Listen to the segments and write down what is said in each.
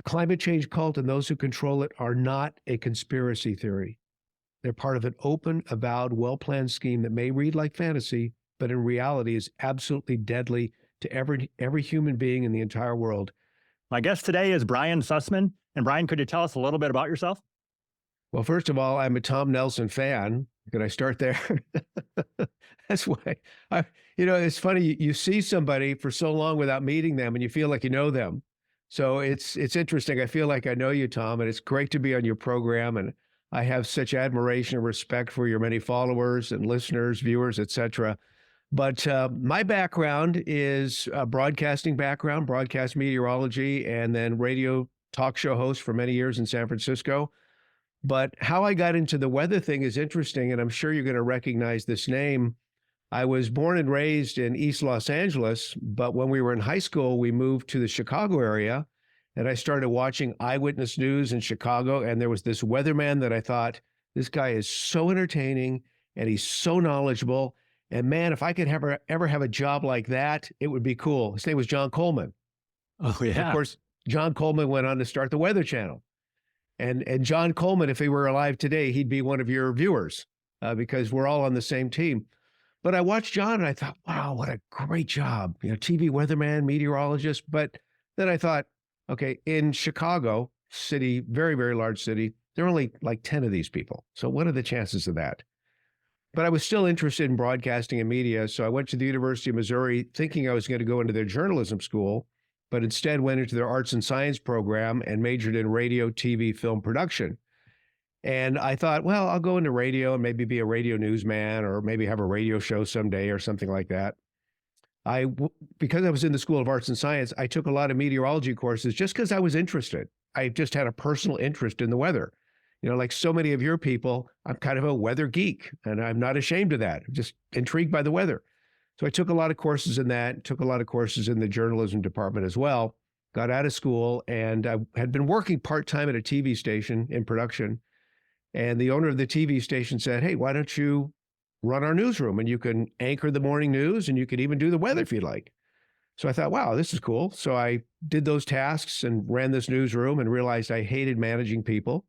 climate change cult and those who control it are not a conspiracy theory. They're part of an open, avowed, well-planned scheme that may read like fantasy, but in reality is absolutely deadly to every human being in the entire world. My guest today is Brian Sussman. And Brian, could you tell us a little bit about yourself? Well, first of all, I'm a Tom Nelson fan. Could I start there? That's why it's funny. You see somebody for so long without meeting them and you feel like you know them. So it's interesting. I feel like I know you, Tom, and it's great to be on your program. And I have such admiration and respect for your many followers and listeners, viewers, etc. But my background is a broadcasting background, broadcast meteorology, and then radio talk show host for many years in San Francisco. But how I got into the weather thing is interesting, and I'm sure you're going to recognize this name. I was born and raised in East Los Angeles, but when we were in high school, we moved to the Chicago area, and I started watching eyewitness news in Chicago, and there was this weatherman that I thought, this guy is so entertaining, and he's so knowledgeable, and man, if I could ever have a job like that, it would be cool. His name was John Coleman. Oh, yeah. Of course, John Coleman went on to start the Weather Channel. And John Coleman, if he were alive today, he'd be one of your viewers because we're all on the same team. But I watched John and I thought, wow, what a great job. TV weatherman, meteorologist. But then I thought, okay, in Chicago city, very, very large city, there are only like 10 of these people. So what are the chances of that? But I was still interested in broadcasting and media. So I went to the University of Missouri thinking I was going to go into their journalism school, but instead went into their arts and science program and majored in radio, TV, film production. And I thought, well, I'll go into radio and maybe be a radio newsman or maybe have a radio show someday or something like that. Because I was in the School of Arts and Science, I took a lot of meteorology courses just because I was interested. I just had a personal interest in the weather. Like so many of your people, I'm kind of a weather geek, and I'm not ashamed of that. I'm just intrigued by the weather. So I took a lot of courses in that, took a lot of courses in the journalism department as well, got out of school, and I had been working part-time at a TV station in production. And the owner of the TV station said, hey, why don't you run our newsroom and you can anchor the morning news and you could even do the weather if you'd like. So I thought, wow, this is cool. So I did those tasks and ran this newsroom and realized I hated managing people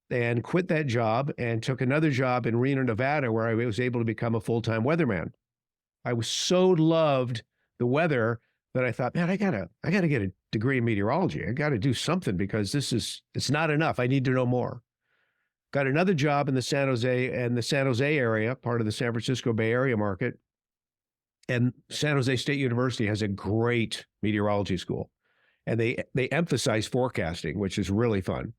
and quit that job and took another job in Reno, Nevada, where I was able to become a full-time weatherman. I was so loved the weather that I thought, man, I gotta get a degree in meteorology. I gotta do something because it's not enough. I need to know more. Got another job in the San Jose area, part of the San Francisco Bay Area market. And San Jose State University has a great meteorology school. And they emphasize forecasting, which is really fun.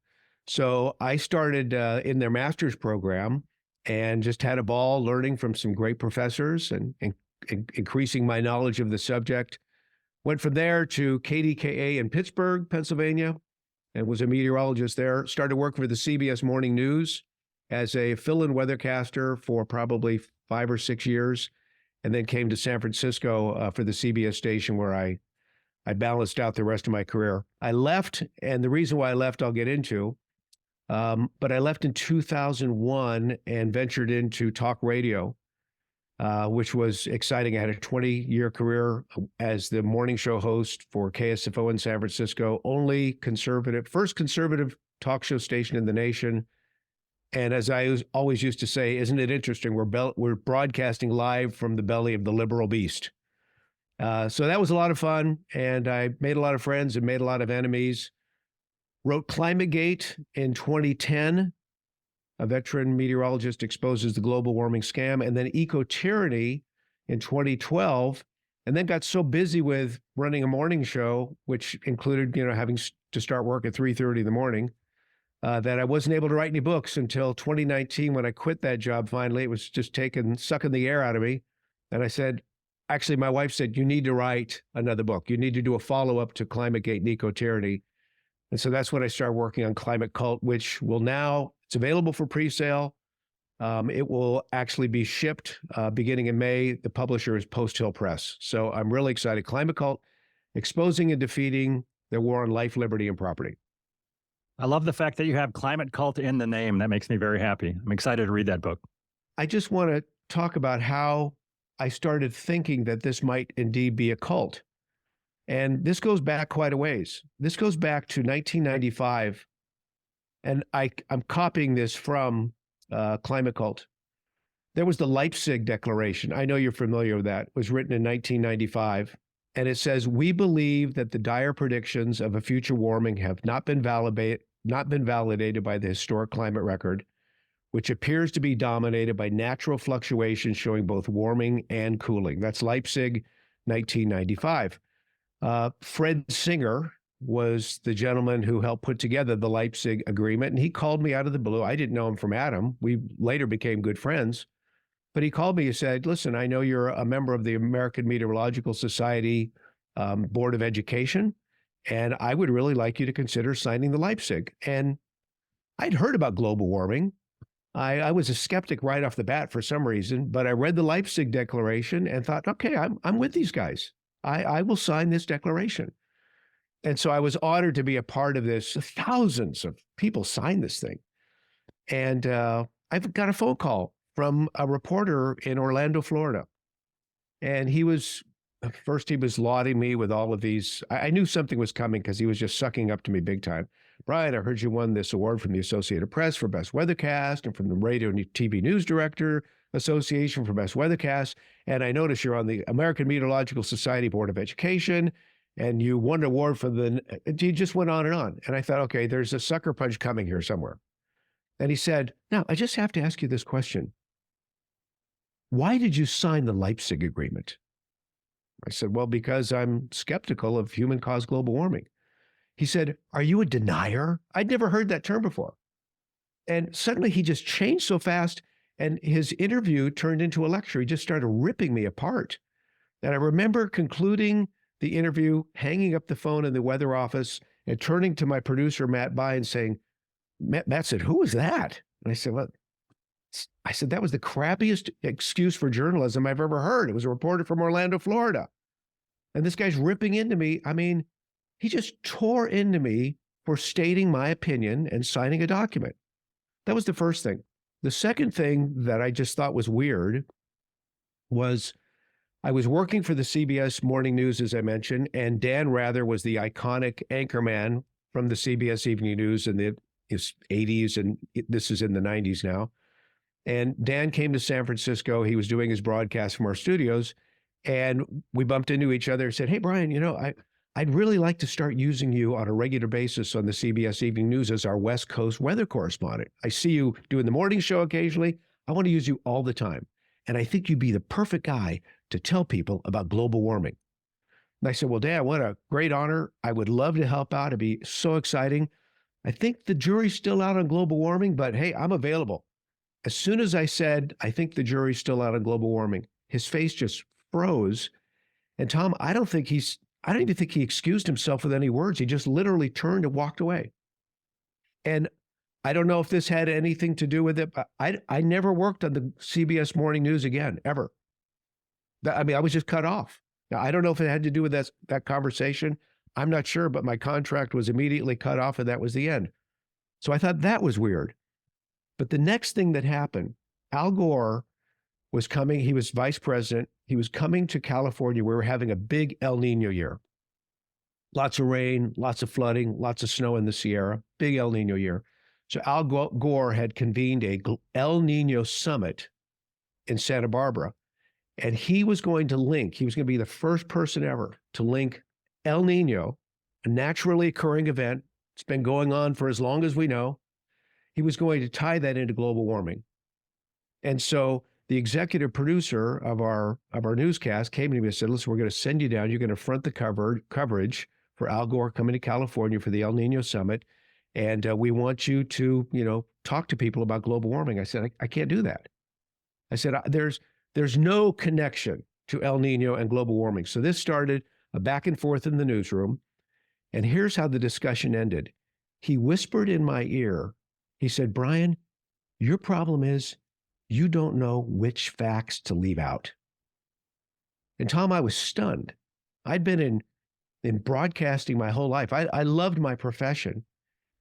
So I started in their master's program and just had a ball learning from some great professors and increasing my knowledge of the subject. Went from there to KDKA in Pittsburgh, Pennsylvania, and was a meteorologist there. Started working for the CBS Morning News as a fill-in weathercaster for probably 5 or 6 years, and then came to San Francisco for the CBS station where I balanced out the rest of my career. I left, and the reason why I left I'll get into, but I left in 2001 and ventured into talk radio, which was exciting. I had a 20-year career as the morning show host for KSFO in San Francisco, first conservative talk show station in the nation. And as I always used to say, isn't it interesting? We're broadcasting live from the belly of the liberal beast. So that was a lot of fun, and I made a lot of friends and made a lot of enemies. Wrote Climategate in 2010. A veteran meteorologist exposes the global warming scam, and then Eco-Tyranny in 2012, and then got so busy with running a morning show, which included, having to start work at 3:30 in the morning, that I wasn't able to write any books until 2019 when I quit that job finally. It was just sucking the air out of me. And I said, actually, my wife said, you need to write another book. You need to do a follow-up to Climategate and Eco-Tyranny. And so that's when I started working on Climate Cult, which it's available for pre-sale. It will actually be shipped beginning in May. The publisher is Post Hill Press. So I'm really excited. Climate Cult, exposing and defeating the war on life, liberty, and property. I love the fact that you have Climate Cult in the name. That makes me very happy. I'm excited to read that book. I just want to talk about how I started thinking that this might indeed be a cult. And this goes back quite a ways. This goes back to 1995. And I'm copying this from Climate Cult. There was the Leipzig Declaration. I know you're familiar with that. It was written in 1995. And it says, we believe that the dire predictions of a future warming have not been validated by the historic climate record, which appears to be dominated by natural fluctuations showing both warming and cooling. That's Leipzig, 1995. Fred Singer was the gentleman who helped put together the Leipzig Agreement, and he called me out of the blue. I didn't know him from Adam. We later became good friends. But he called me and said, listen, I know you're a member of the American Meteorological Society Board of Education, and I would really like you to consider signing the Leipzig. And I'd heard about global warming. I was a skeptic right off the bat for some reason, but I read the Leipzig Declaration and thought, okay, I'm with these guys. I will sign this declaration. And so I was honored to be a part of this. Thousands of people signed this thing. And I've got a phone call from a reporter in Orlando, Florida. And he was lauding me with all of these. I knew something was coming because he was just sucking up to me big time. Brian, I heard you won this award from the Associated Press for Best Weathercast and from the Radio and TV News Director Association for Best Weathercast. And I noticed you're on the American Meteorological Society Board of Education, and you won an award for he just went on. And I thought, okay, there's a sucker punch coming here somewhere. And he said, now, I just have to ask you this question. Why did you sign the Leipzig Agreement? I said, well, because I'm skeptical of human-caused global warming. He said, are you a denier? I'd never heard that term before. And suddenly he just changed so fast, and his interview turned into a lecture. He just started ripping me apart. And I remember concluding the interview, hanging up the phone in the weather office, and turning to my producer, Matt By, and saying, Matt said, who was that? And I said, well, that was the crappiest excuse for journalism I've ever heard. It was a reporter from Orlando, Florida. And this guy's ripping into me. I mean, he just tore into me for stating my opinion and signing a document. That was the first thing. The second thing that I just thought was weird was I was working for the CBS Morning News, as I mentioned, and Dan Rather was the iconic anchorman from the CBS Evening News in the 80s, and this is in the 90s now. And Dan came to San Francisco. He was doing his broadcast from our studios, and we bumped into each other and said, hey, Brian, I'd really like to start using you on a regular basis on the CBS Evening News as our West Coast weather correspondent. I see you doing the morning show occasionally. I want to use you all the time. And I think you'd be the perfect guy to tell people about global warming. And I said, well, Dan, what a great honor. I would love to help out. It'd be so exciting. I think the jury's still out on global warming, but hey, I'm available. As soon as I said, I think the jury's still out on global warming, his face just froze. And Tom, I don't even think he excused himself with any words. He just literally turned and walked away. And I don't know if this had anything to do with it, but I never worked on the CBS Morning News again, ever. I was just cut off. Now, I don't know if it had to do with that conversation. I'm not sure, but my contract was immediately cut off, and that was the end. So I thought that was weird. But the next thing that happened, Al Gore was coming. He was vice president. He was coming to California. We were having a big El Nino year. Lots of rain, lots of flooding, lots of snow in the Sierra, big El Nino year. So Al Gore had convened a El Nino summit in Santa Barbara. And he was going to be the first person ever to link El Nino, a naturally occurring event. It's been going on for as long as we know. He was going to tie that into global warming. And so the executive producer of our newscast came to me and said, listen, we're going to send you down. You're going to front the coverage for Al Gore coming to California for the El Nino Summit. And we want you to, talk to people about global warming. I said, I can't do that. I said, there's no connection to El Nino and global warming. So this started a back and forth in the newsroom. And here's how the discussion ended. He whispered in my ear, he said, Brian, your problem is you don't know which facts to leave out. And Tom, I was stunned. I'd been in broadcasting my whole life. I loved my profession.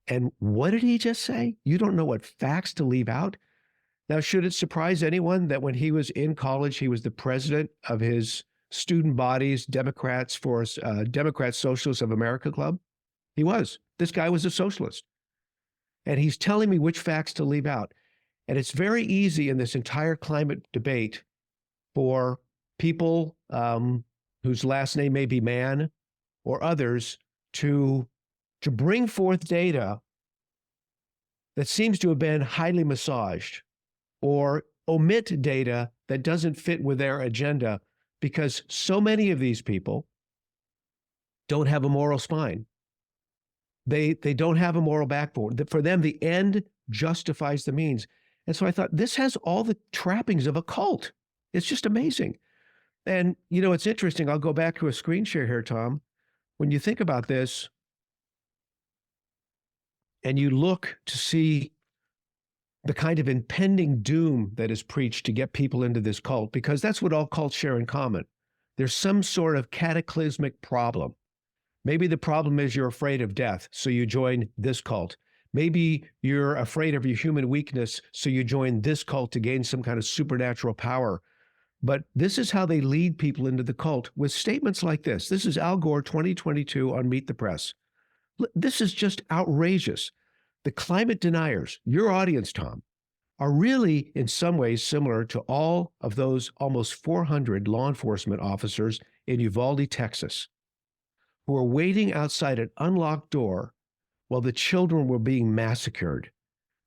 And what did he just say? You don't know what facts to leave out? Now, should it surprise anyone that when he was in college, he was the president of his student bodies, Democrats for Democrat Socialists of America Club. He was. This guy was a socialist. And he's telling me which facts to leave out. And it's very easy in this entire climate debate for people whose last name may be Mann or others to bring forth data that seems to have been highly massaged or omit data that doesn't fit with their agenda because so many of these people don't have a moral spine. They don't have a moral backbone. For them, the end justifies the means. And so I thought, this has all the trappings of a cult. It's just amazing. And, you know, it's interesting. I'll go back to a screen share here, Tom. When you think about this and you look to see the kind of impending doom that is preached to get people into this cult, because that's what all cults share in common. There's some sort of cataclysmic problem. Maybe the problem is you're afraid of death, so you join this cult. Maybe you're afraid of your human weakness, so you join this cult to gain some kind of supernatural power. But this is how they lead people into the cult with statements like this. This is Al Gore 2022 on Meet the Press. This is just outrageous. The climate deniers, your audience, Tom, are really in some ways similar to all of those almost 400 law enforcement officers in Uvalde, Texas, who were waiting outside an unlocked door while the children were being massacred.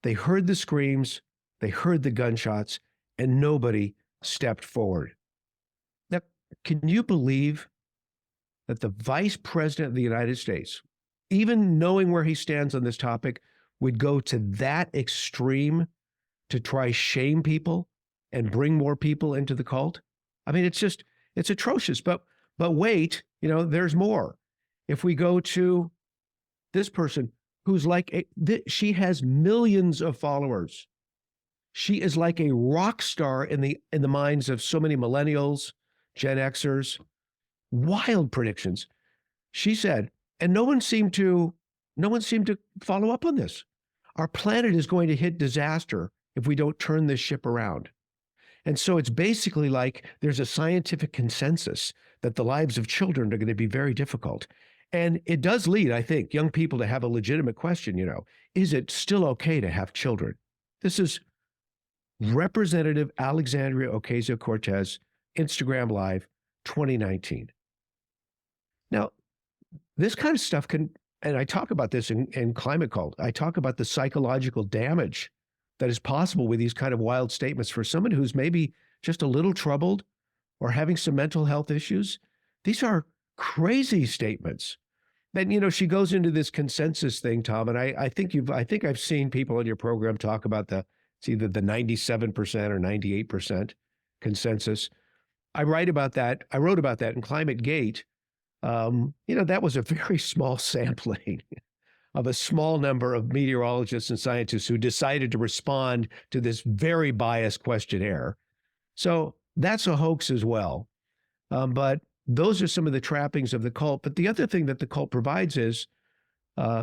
They heard the screams, they heard the gunshots, and nobody stepped forward. Now, can you believe that the Vice President of the United States, even knowing where he stands on this topic, would go to that extreme to try shame people and bring more people into the cult? I mean, it's atrocious. But wait, you know, there's more. If we go to this person who's like, she has millions of followers. She is like a rock star in the minds of so many millennials, Gen Xers, wild predictions. She said, and no one seemed to follow up on this. Our planet is going to hit disaster if we don't turn this ship around. And so it's basically like there's a scientific consensus that the lives of children are going to be very difficult. And it does lead, I think, young people to have a legitimate question, you know, is it still okay to have children? This is Representative Alexandria Ocasio-Cortez, Instagram Live, 2019. Now, this kind of stuff can, and I talk about this in Climate Cult, I talk about the psychological damage that is possible with these kind of wild statements for someone who's maybe just a little troubled or having some mental health issues. These are crazy statements. Then, you know, she goes into this consensus thing, Tom, and I think I've seen people on your program talk about it's either the 97% or 98% consensus. I wrote about that in Climategate. You know, that was a very small sampling of a small number of meteorologists and scientists who decided to respond to this very biased questionnaire. So that's a hoax as well. But those are some of the trappings of the cult. But the other thing that the cult provides is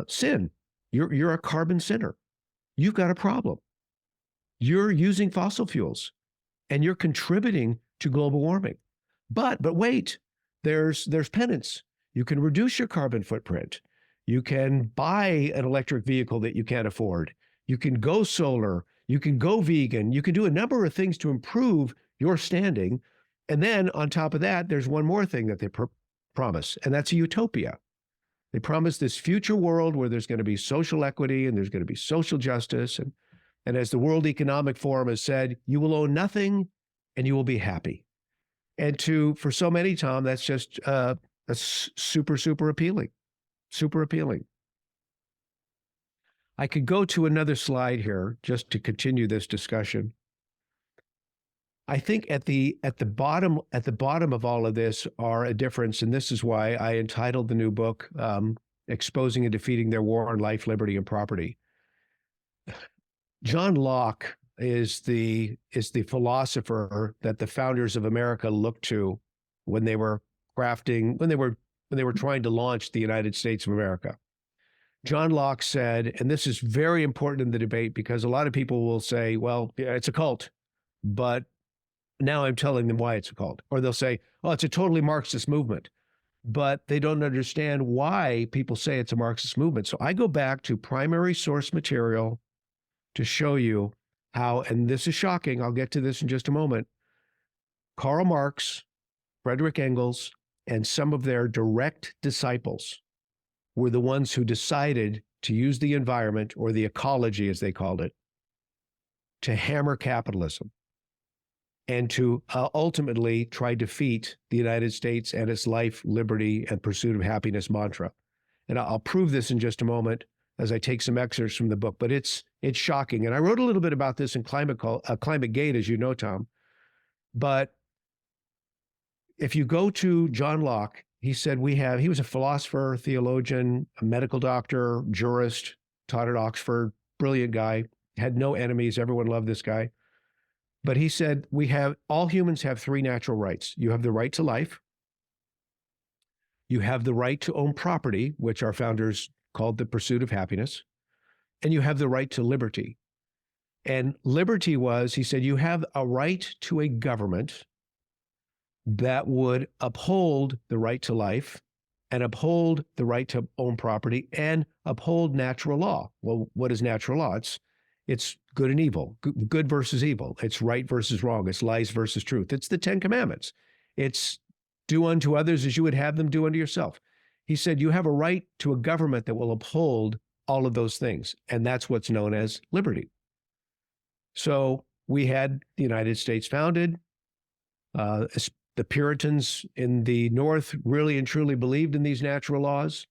sin. You're a carbon sinner. You've got a problem. You're using fossil fuels and you're contributing to global warming. But wait, there's penance. You can reduce your carbon footprint. You can buy an electric vehicle that you can't afford. You can go solar. You can go vegan. You can do a number of things to improve your standing. And then on top of that, there's one more thing that they promise, and that's a utopia. They promise this future world where there's going to be social equity and there's going to be social justice. And as the World Economic Forum has said, you will own nothing and you will be happy. And for so many, Tom, that's just that's super, super appealing. Super appealing. I could go to another slide here just to continue this discussion. I think at the bottom of all of this are a difference, and this is why I entitled the new book, Exposing and Defeating Their War on Life, Liberty, and Property. John Locke is the philosopher that the founders of America looked to when they were trying to launch the United States of America. John Locke said, and this is very important in the debate because a lot of people will say, well, yeah, it's a cult, but Now I'm telling them why it's a cult. Or they'll say, oh, it's a totally Marxist movement. But they don't understand why people say it's a Marxist movement. So I go back to primary source material to show you how, and this is shocking, I'll get to this in just a moment, Karl Marx, Friedrich Engels, and some of their direct disciples were the ones who decided to use the environment, or the ecology as they called it, to hammer capitalism and to ultimately try to defeat the United States and its life, liberty, and pursuit of happiness mantra. And I'll prove this in just a moment as I take some excerpts from the book, but it's shocking. And I wrote a little bit about this in Climategate, as you know, Tom. But if you go to John Locke, he said he was a philosopher, theologian, a medical doctor, jurist, taught at Oxford, brilliant guy, had no enemies, everyone loved this guy. But he said, all humans have three natural rights. You have the right to life. You have the right to own property, which our founders called the pursuit of happiness. And you have the right to liberty. And liberty was, he said, you have a right to a government that would uphold the right to life and uphold the right to own property and uphold natural law. Well, what is natural law? It's good and evil, good versus evil. It's right versus wrong. It's lies versus truth. It's the 10 Commandments. It's do unto others as you would have them do unto yourself. He said, you have a right to a government that will uphold all of those things. And that's what's known as liberty. So we had the United States founded. The Puritans in the North really and truly believed in these natural laws.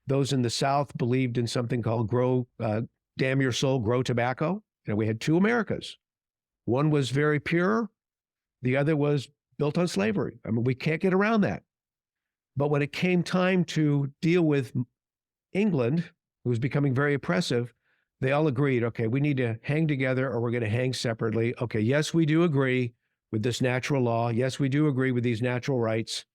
Those in the South believed in something called damn your soul, grow tobacco. We had two Americas. One was very pure. The other was built on slavery. I mean, we can't get around that. But when it came time to deal with England, who was becoming very oppressive, they all agreed, okay, we need to hang together or we're going to hang separately. Okay, yes, we do agree with this natural law. Yes, we do agree with these natural rights.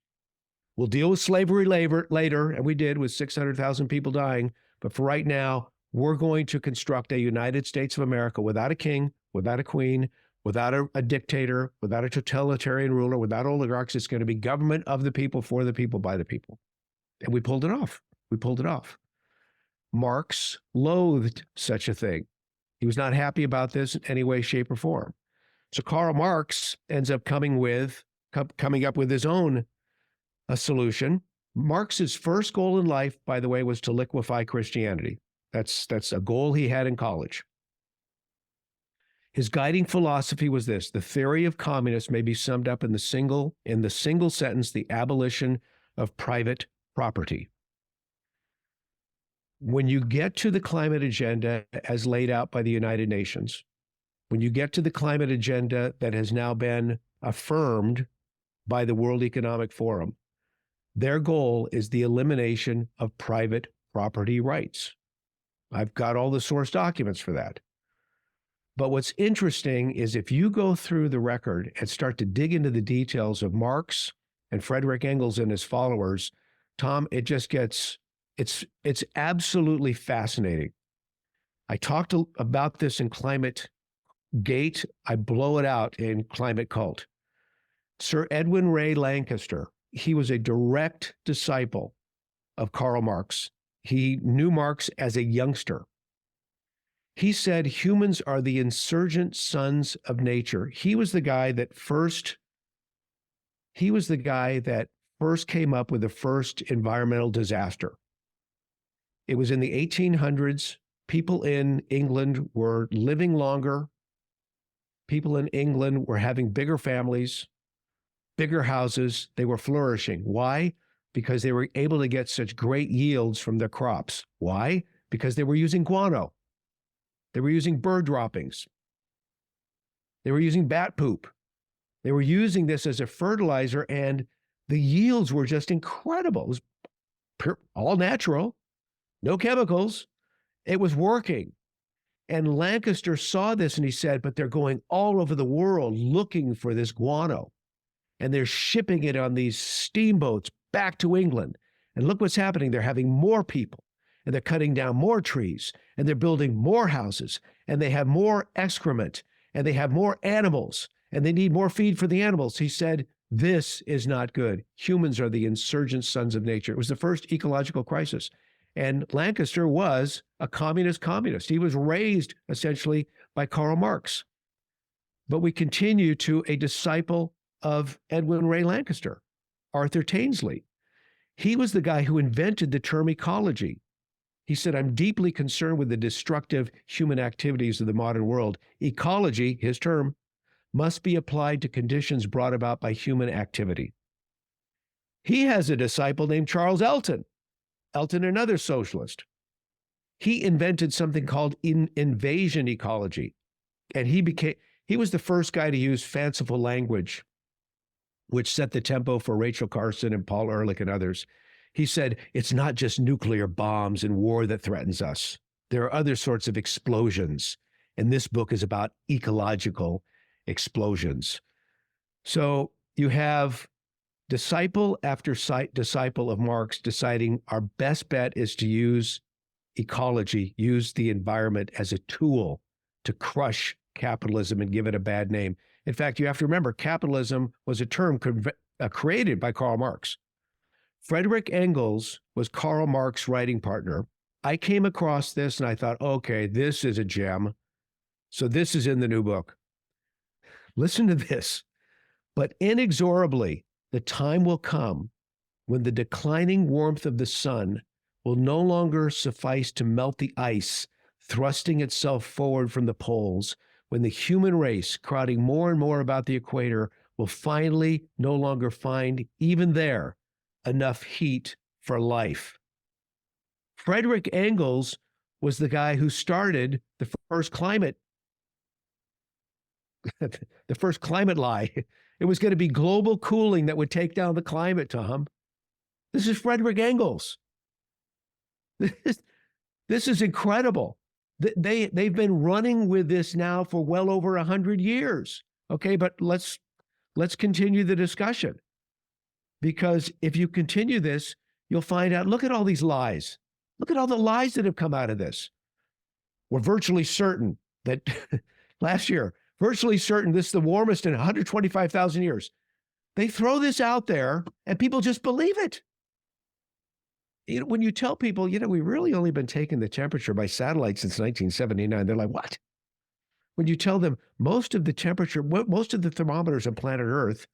We'll deal with slavery later, and we did with 600,000 people dying. But for right now, we're going to construct a United States of America without a king, without a queen, without a dictator, without a totalitarian ruler, without oligarchs. It's going to be government of the people, for the people, by the people. And we pulled it off. We pulled it off. Marx loathed such a thing. He was not happy about this in any way, shape, or form. So Karl Marx ends up coming up with his own solution. Marx's first goal in life, by the way, was to liquefy Christianity. That's a goal he had in college. His guiding philosophy was this: the theory of communists may be summed up in the single sentence, the abolition of private property. When you get to the climate agenda as laid out by the United Nations, when you get to the climate agenda that has now been affirmed by the World Economic Forum, their goal is the elimination of private property rights. I've got all the source documents for that. But what's interesting is if you go through the record and start to dig into the details of Marx and Friedrich Engels and his followers, Tom, it just gets, it's absolutely fascinating. I talked about this in Climategate. I blow it out in Climate Cult. Sir Edwin Ray Lancaster, he was a direct disciple of Karl Marx. He knew Marx as a youngster. He said humans are the insurgent sons of nature. He was the guy that first came up with the first environmental disaster. It was in the 1800s. People in England were living longer. People in England were having bigger families, bigger houses. They were flourishing. Why? Because they were able to get such great yields from their crops. Why? Because they were using guano. They were using bird droppings. They were using bat poop. They were using this as a fertilizer, and the yields were just incredible. It was pure, all natural, no chemicals. It was working. And Lancaster saw this and he said, but they're going all over the world looking for this guano. And they're shipping it on these steamboats back to England. And look what's happening. They're having more people. And they're cutting down more trees. And they're building more houses. And they have more excrement. And they have more animals. and they need more feed for the animals. He said, this is not good. Humans are the insurgent sons of nature. It was the first ecological crisis. And Lancaster was a communist. He was raised essentially by Karl Marx. But we continue to a disciple of Edwin Ray Lancaster, Arthur Tainsley. He was the guy who invented the term ecology. He said, I'm deeply concerned with the destructive human activities of the modern world. Ecology, his term, must be applied to conditions brought about by human activity. He has a disciple named Charles Elton. Elton, another socialist. He invented something called invasion ecology. And he was the first guy to use fanciful language, which set the tempo for Rachel Carson and Paul Ehrlich and others. He said, it's not just nuclear bombs and war that threatens us. There are other sorts of explosions. And this book is about ecological explosions. So you have disciple after disciple of Marx deciding our best bet is to use ecology, use the environment as a tool to crush capitalism and give it a bad name. In fact, you have to remember, capitalism was a term created by Karl Marx. Friedrich Engels was Karl Marx's writing partner. I came across this and I thought, okay, this is a gem. So this is in the new book. Listen to this. But inexorably, the time will come when the declining warmth of the sun will no longer suffice to melt the ice, thrusting itself forward from the poles, when the human race, crowding more and more about the equator, will finally no longer find, even there, enough heat for life. Friedrich Engels was the guy who started the first climate lie. It was going to be global cooling that would take down the climate, Tom. This is Friedrich Engels. This is incredible. They've been running with this now for well over 100 years. Okay, but let's continue the discussion. Because if you continue this, you'll find out, look at all these lies. Look at all the lies that have come out of this. We're virtually certain that last year, virtually certain this is the warmest in 125,000 years. They throw this out there and people just believe it. You know, when you tell people, we've really only been taking the temperature by satellite since 1979, they're like, what? When you tell them most of the thermometers on planet Earth,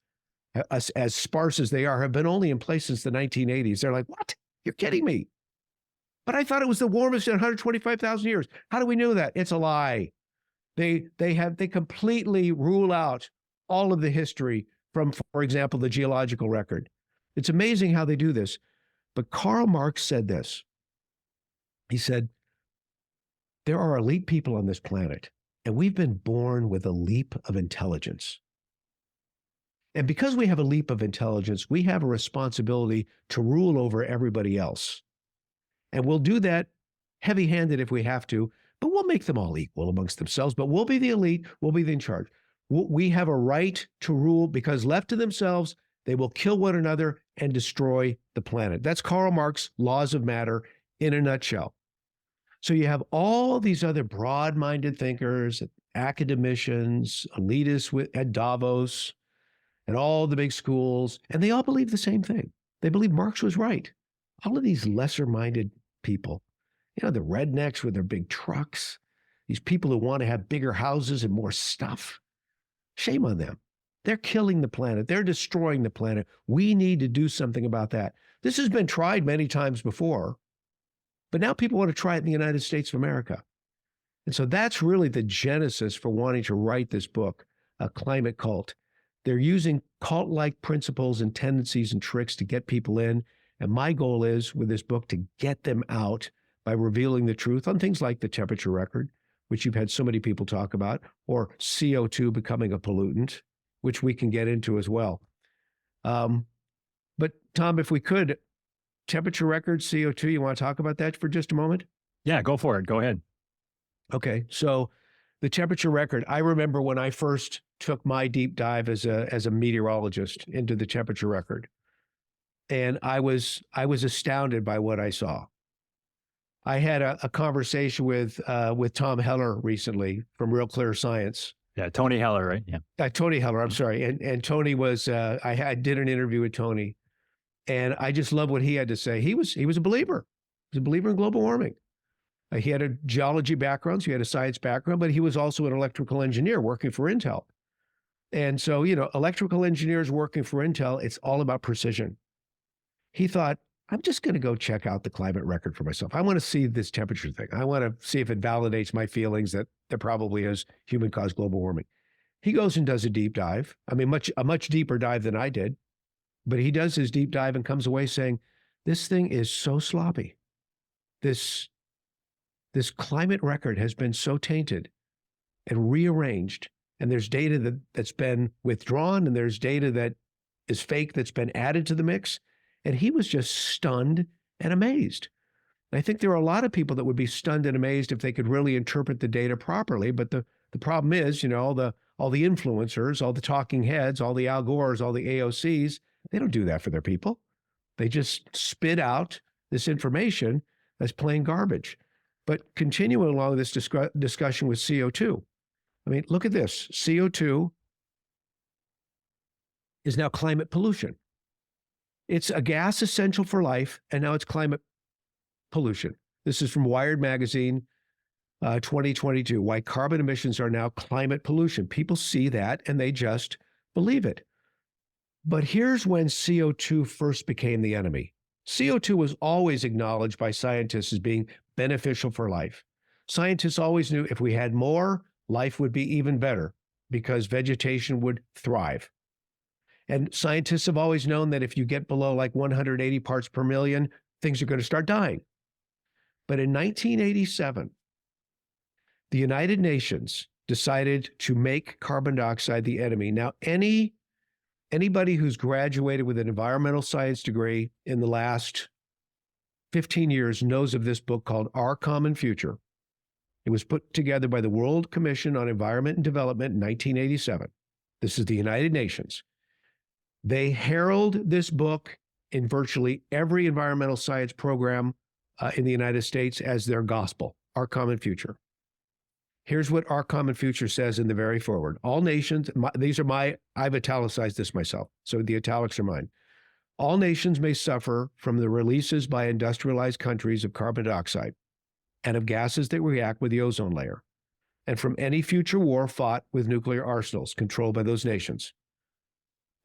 as sparse as they are, have been only in place since the 1980s, they're like, what? You're kidding me. But I thought it was the warmest in 125,000 years. How do we know that? It's a lie. They completely rule out all of the history from, for example, the geological record. It's amazing how they do this. But Karl Marx said this. He said, there are elite people on this planet, and we've been born with a leap of intelligence. And because we have a leap of intelligence, we have a responsibility to rule over everybody else. And we'll do that heavy-handed if we have to, but we'll make them all equal amongst themselves. But we'll be the elite, we'll be in charge. We have a right to rule because left to themselves, they will kill one another and destroy the planet. That's Karl Marx's laws of matter in a nutshell. So you have all these other broad-minded thinkers, academicians, elitists at Davos, and all the big schools, and they all believe the same thing. They believe Marx was right. All of these lesser-minded people, the rednecks with their big trucks, these people who want to have bigger houses and more stuff. Shame on them. They're killing the planet. They're destroying the planet. We need to do something about that. This has been tried many times before, but now people want to try it in the United States of America. And so that's really the genesis for wanting to write this book, A Climate Cult. They're using cult-like principles and tendencies and tricks to get people in. And my goal is, with this book, to get them out by revealing the truth on things like the temperature record, which you've had so many people talk about, or CO2 becoming a pollutant, which we can get into as well. But Tom, if we could, temperature record, CO2, you want to talk about that for just a moment? Yeah, go for it. Go ahead. Okay, so the temperature record, I remember when I first took my deep dive as a meteorologist into the temperature record. And I was astounded by what I saw. I had a conversation with Tom Heller recently from Real Clear Science. Yeah, Tony Heller, right? Yeah. Tony Heller, I'm sorry. And Tony was, I did an interview with Tony, and I just love what he had to say. He was a believer. He was a believer in global warming. He had a geology background, so he had a science background, but he was also an electrical engineer working for Intel. And so, electrical engineers working for Intel, it's all about precision. He thought, I'm just going to go check out the climate record for myself. I want to see this temperature thing. I want to see if it validates my feelings that there probably is human-caused global warming. He goes and does a deep dive. I mean, a much deeper dive than I did. But he does his deep dive and comes away saying, this thing is so sloppy. This climate record has been so tainted and rearranged. And there's data that's been withdrawn, and there's data that is fake that's been added to the mix. And he was just stunned and amazed. And I think there are a lot of people that would be stunned and amazed if they could really interpret the data properly. But the problem is, all the influencers, all the talking heads, all the Al Gores, all the AOCs, they don't do that for their people. They just spit out this information that's plain garbage. But continuing along this discussion with CO2, I mean, look at this. CO2 is now climate pollution. It's a gas essential for life, and now it's climate pollution. This is from Wired Magazine, 2022, why carbon emissions are now climate pollution. People see that, and they just believe it. But here's when CO2 first became the enemy. CO2 was always acknowledged by scientists as being beneficial for life. Scientists always knew if we had more, life would be even better because vegetation would thrive. And scientists have always known that if you get below like 180 parts per million, things are going to start dying. But in 1987, the United Nations decided to make carbon dioxide the enemy. Now, anybody who's graduated with an environmental science degree in the last 15 years knows of this book called Our Common Future. It was put together by the World Commission on Environment and Development in 1987. This is the United Nations. They herald this book in virtually every environmental science program in the United States as their gospel, Our Common Future. Here's what Our Common Future says in the very forward. All nations, I've italicized this myself, so the italics are mine. All nations may suffer from the releases by industrialized countries of carbon dioxide and of gases that react with the ozone layer, and from any future war fought with nuclear arsenals controlled by those nations.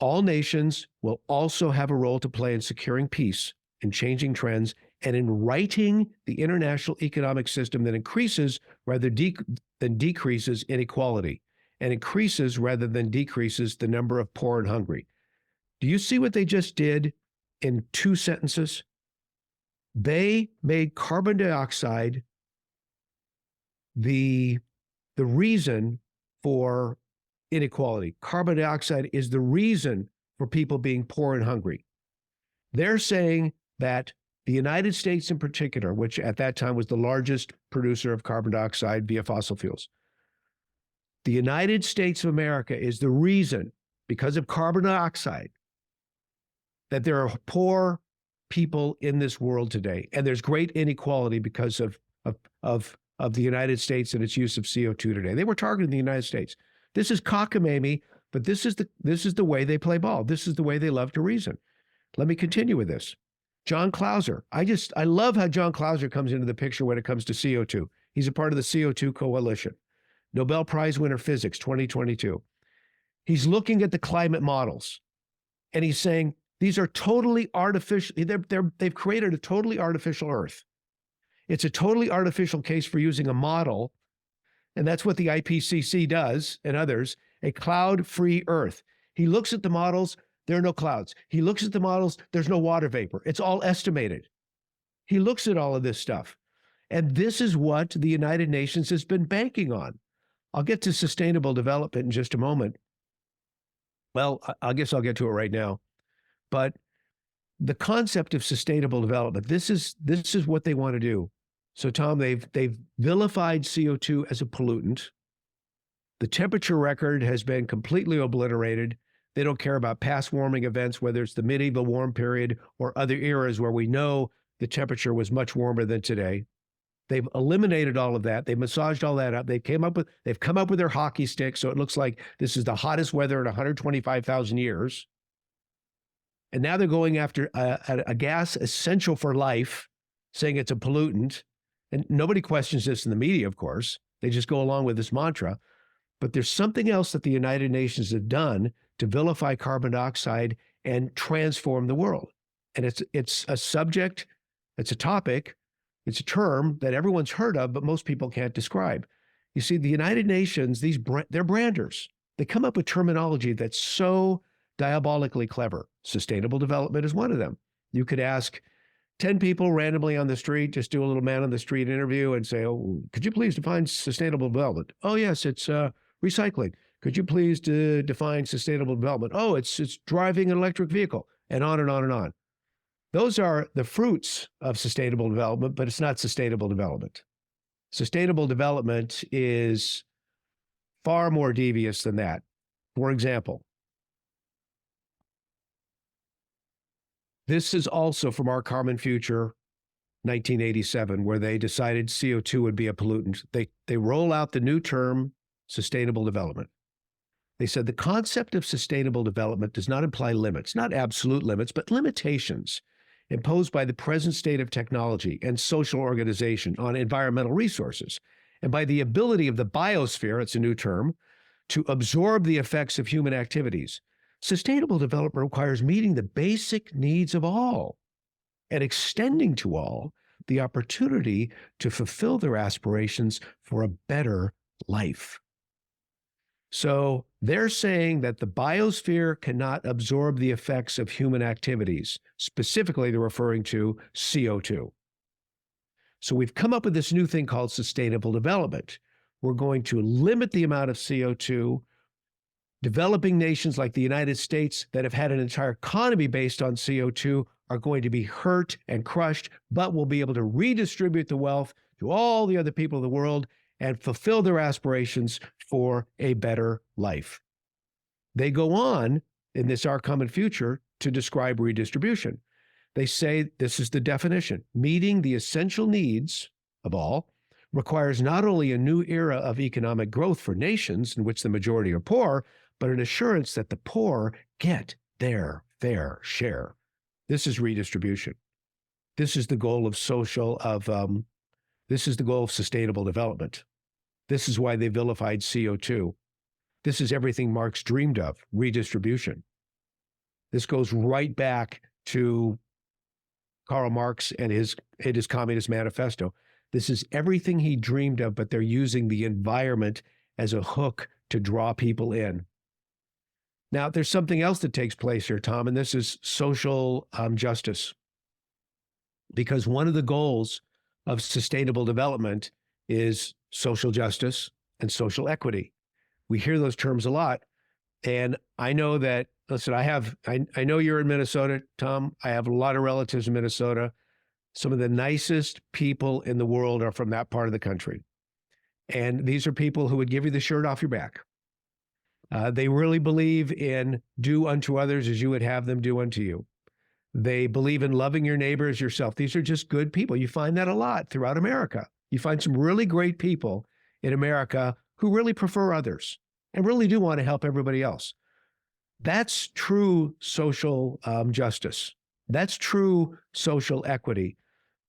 All nations will also have a role to play in securing peace, in changing trends, and in righting the international economic system that increases rather than decreases inequality, and increases rather than decreases the number of poor and hungry. Do you see what they just did in 2 sentences? They made carbon dioxide the reason for inequality. Carbon dioxide is the reason for people being poor and hungry. They're saying that the United States in particular, which at that time was the largest producer of carbon dioxide via fossil fuels, the United States of America is the reason, because of carbon dioxide, that there are poor people in this world today. And there's great inequality because of the United States and its use of CO2 today. They were targeting the United States. This is cockamamie, but this is the way they play ball. This is the way they love to reason. Let me continue with this. John Clauser. I love how John Clauser comes into the picture when it comes to CO2. He's a part of the CO2 coalition. Nobel Prize winner physics, 2022. He's looking at the climate models, and he's saying these are totally artificial. They've created a totally artificial Earth. It's a totally artificial case for using a model, and that's what the IPCC does and others, a cloud-free Earth. He looks at the models, there are no clouds. He looks at the models, there's no water vapor. It's all estimated. He looks at all of this stuff. And this is what the United Nations has been banking on. I'll get to sustainable development in just a moment. Well, I guess I'll get to it right now. But the concept of sustainable development, this is what they want to do. So Tom, they've vilified CO2 as a pollutant. The temperature record has been completely obliterated. They don't care about past warming events, whether it's the medieval warm period or other eras where we know the temperature was much warmer than today. They've eliminated all of that. They've massaged all that up. They've come up with their hockey stick, so it looks like this is the hottest weather in 125,000 years. And now they're going after a gas essential for life, saying it's a pollutant. And nobody questions this in the media, of course. They just go along with this mantra. But there's something else that the United Nations have done to vilify carbon dioxide and transform the world. And it's a subject, it's a topic, it's a term that everyone's heard of, but most people can't describe. You see, the United Nations, they're branders. They come up with terminology that's so diabolically clever. Sustainable development is one of them. You could ask 10 people randomly on the street, just do a little man on the street interview and say, oh, could you please define sustainable development? Oh, yes, it's recycling. Could you please define sustainable development? Oh, it's driving an electric vehicle, and on and on and on. Those are the fruits of sustainable development, but it's not sustainable development. Sustainable development is far more devious than that. For example, this is also from Our Common Future, 1987, where they decided CO2 would be a pollutant. They roll out the new term, sustainable development. They said the concept of sustainable development does not imply limits, not absolute limits, but limitations imposed by the present state of technology and social organization on environmental resources, and by the ability of the biosphere, it's a new term, to absorb the effects of human activities. Sustainable development requires meeting the basic needs of all and extending to all the opportunity to fulfill their aspirations for a better life. So they're saying that the biosphere cannot absorb the effects of human activities. Specifically, they're referring to CO2. So we've come up with this new thing called sustainable development. We're going to limit the amount of CO2. Developing nations like the United States that have had an entire economy based on CO2 are going to be hurt and crushed, but will be able to redistribute the wealth to all the other people of the world and fulfill their aspirations for a better life. They go on in this Our Common Future to describe redistribution. They say this is the definition. Meeting the essential needs of all requires not only a new era of economic growth for nations in which the majority are poor, but an assurance that the poor get their fair share. This is redistribution. This is the goal of sustainable development. This is why they vilified CO2. This is everything Marx dreamed of, redistribution. This goes right back to Karl Marx and his Communist Manifesto. This is everything he dreamed of, but they're using the environment as a hook to draw people in. Now, there's something else that takes place here, Tom, and this is social justice. Because one of the goals of sustainable development is social justice and social equity. We hear those terms a lot. And I know that, listen, I know you're in Minnesota, Tom. I have a lot of relatives in Minnesota. Some of the nicest people in the world are from that part of the country. And these are people who would give you the shirt off your back. They really believe in do unto others as you would have them do unto you. They believe in loving your neighbor as yourself. These are just good people. You find that a lot throughout America. You find some really great people in America who really prefer others and really do want to help everybody else. That's true social justice. That's true social equity.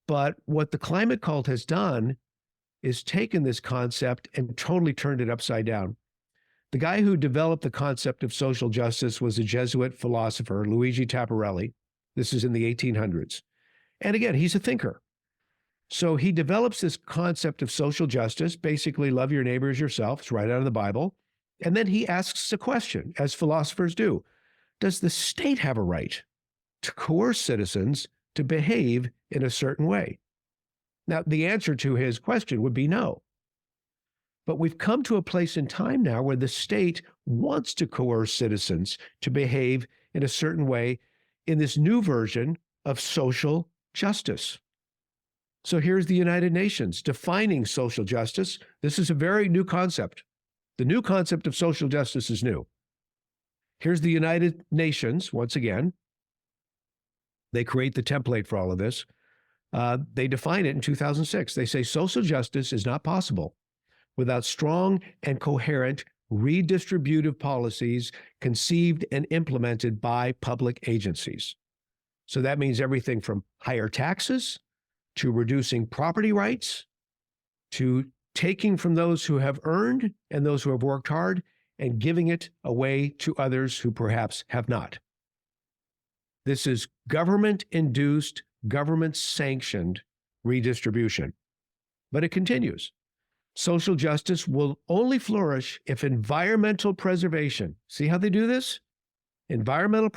But what the climate cult has done is taken this concept and totally turned it upside down. The guy who developed the concept of social justice was a Jesuit philosopher, Luigi Tapparelli. This is in the 1800s. And again, he's a thinker. So he develops this concept of social justice, basically love your neighbor as yourself. It's right out of the Bible. And then he asks a question, as philosophers do. Does the state have a right to coerce citizens to behave in a certain way? Now, the answer to his question would be no. But we've come to a place in time now where the state wants to coerce citizens to behave in a certain way in this new version of social justice. So here's the United Nations defining social justice. This is a very new concept. The new concept of social justice is new. Here's the United Nations, once again. They create the template for all of this. They define it in 2006. They say social justice is not possible without strong and coherent redistributive policies conceived and implemented by public agencies. So that means everything from higher taxes to reducing property rights to taking from those who have earned and those who have worked hard and giving it away to others who perhaps have not. This is government-induced, government-sanctioned redistribution. But it continues. Social justice will only flourish if environmental preservation, see how they do this? Environmental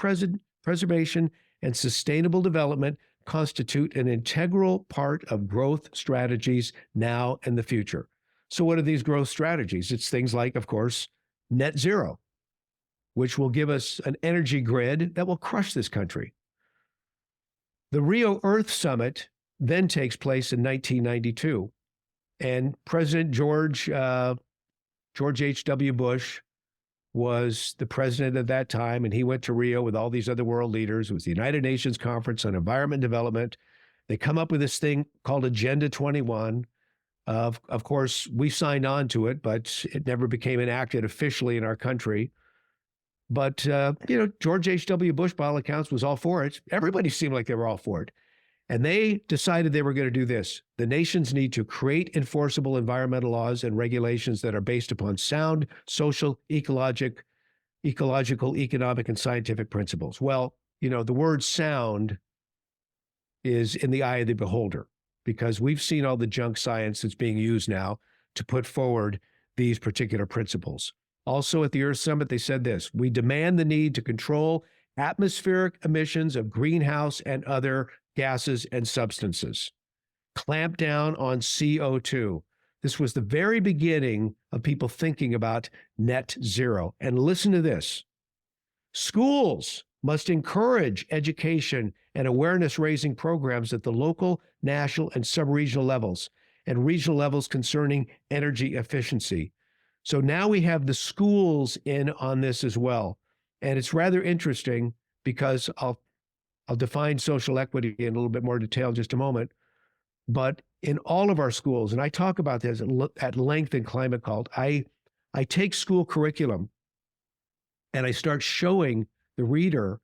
preservation and sustainable development constitute an integral part of growth strategies now and the future. So what are these growth strategies? It's things like, of course, net zero, which will give us an energy grid that will crush this country. The Rio Earth Summit then takes place in 1992, and President George H.W. Bush was the president at that time, and he went to Rio with all these other world leaders. It was the United Nations Conference on Environment Development. They come up with this thing called Agenda 21. Of course, we signed on to it, but it never became enacted officially in our country. But, George H.W. Bush, by all accounts, was all for it. Everybody seemed like they were all for it. And they decided they were going to do this. The nations need to create enforceable environmental laws and regulations that are based upon sound social, ecological, economic, and scientific principles. Well, the word sound is in the eye of the beholder, because we've seen all the junk science that's being used now to put forward these particular principles. Also at the Earth Summit, they said this: we demand the need to control atmospheric emissions of greenhouse and other gases and substances. Clamp down on CO2. This was the very beginning of people thinking about net zero. And listen to this. Schools must encourage education and awareness-raising programs at the local, national, and sub-regional levels, and regional levels concerning energy efficiency. So now we have the schools in on this as well. And it's rather interesting because I'll define social equity in a little bit more detail in just a moment. But in all of our schools, and I talk about this at length in Climate Cult, I take school curriculum and I start showing the reader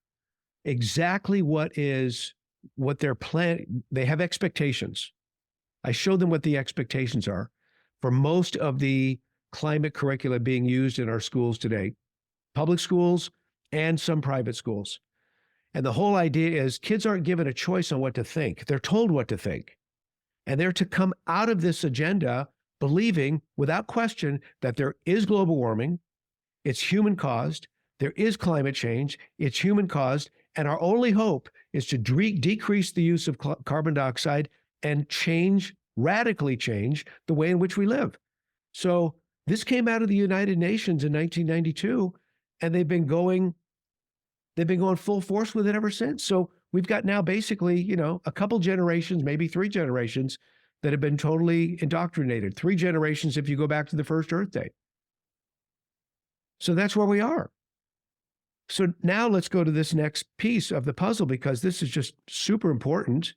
exactly what they're planning. They have expectations. I show them what the expectations are for most of the climate curricula being used in our schools today, public schools and some private schools. And the whole idea is kids aren't given a choice on what to think. They're told what to think. And they're to come out of this agenda believing without question that there is global warming, it's human caused, there is climate change, it's human caused, and our only hope is to decrease the use of carbon dioxide and radically change the way in which we live. So this came out of the United Nations in 1992, and they've been going full force with it ever since. So we've got now basically, a couple generations, maybe 3 generations that have been totally indoctrinated. 3 generations if you go back to the first Earth Day. So that's where we are. So now let's go to this next piece of the puzzle, because this is just super important.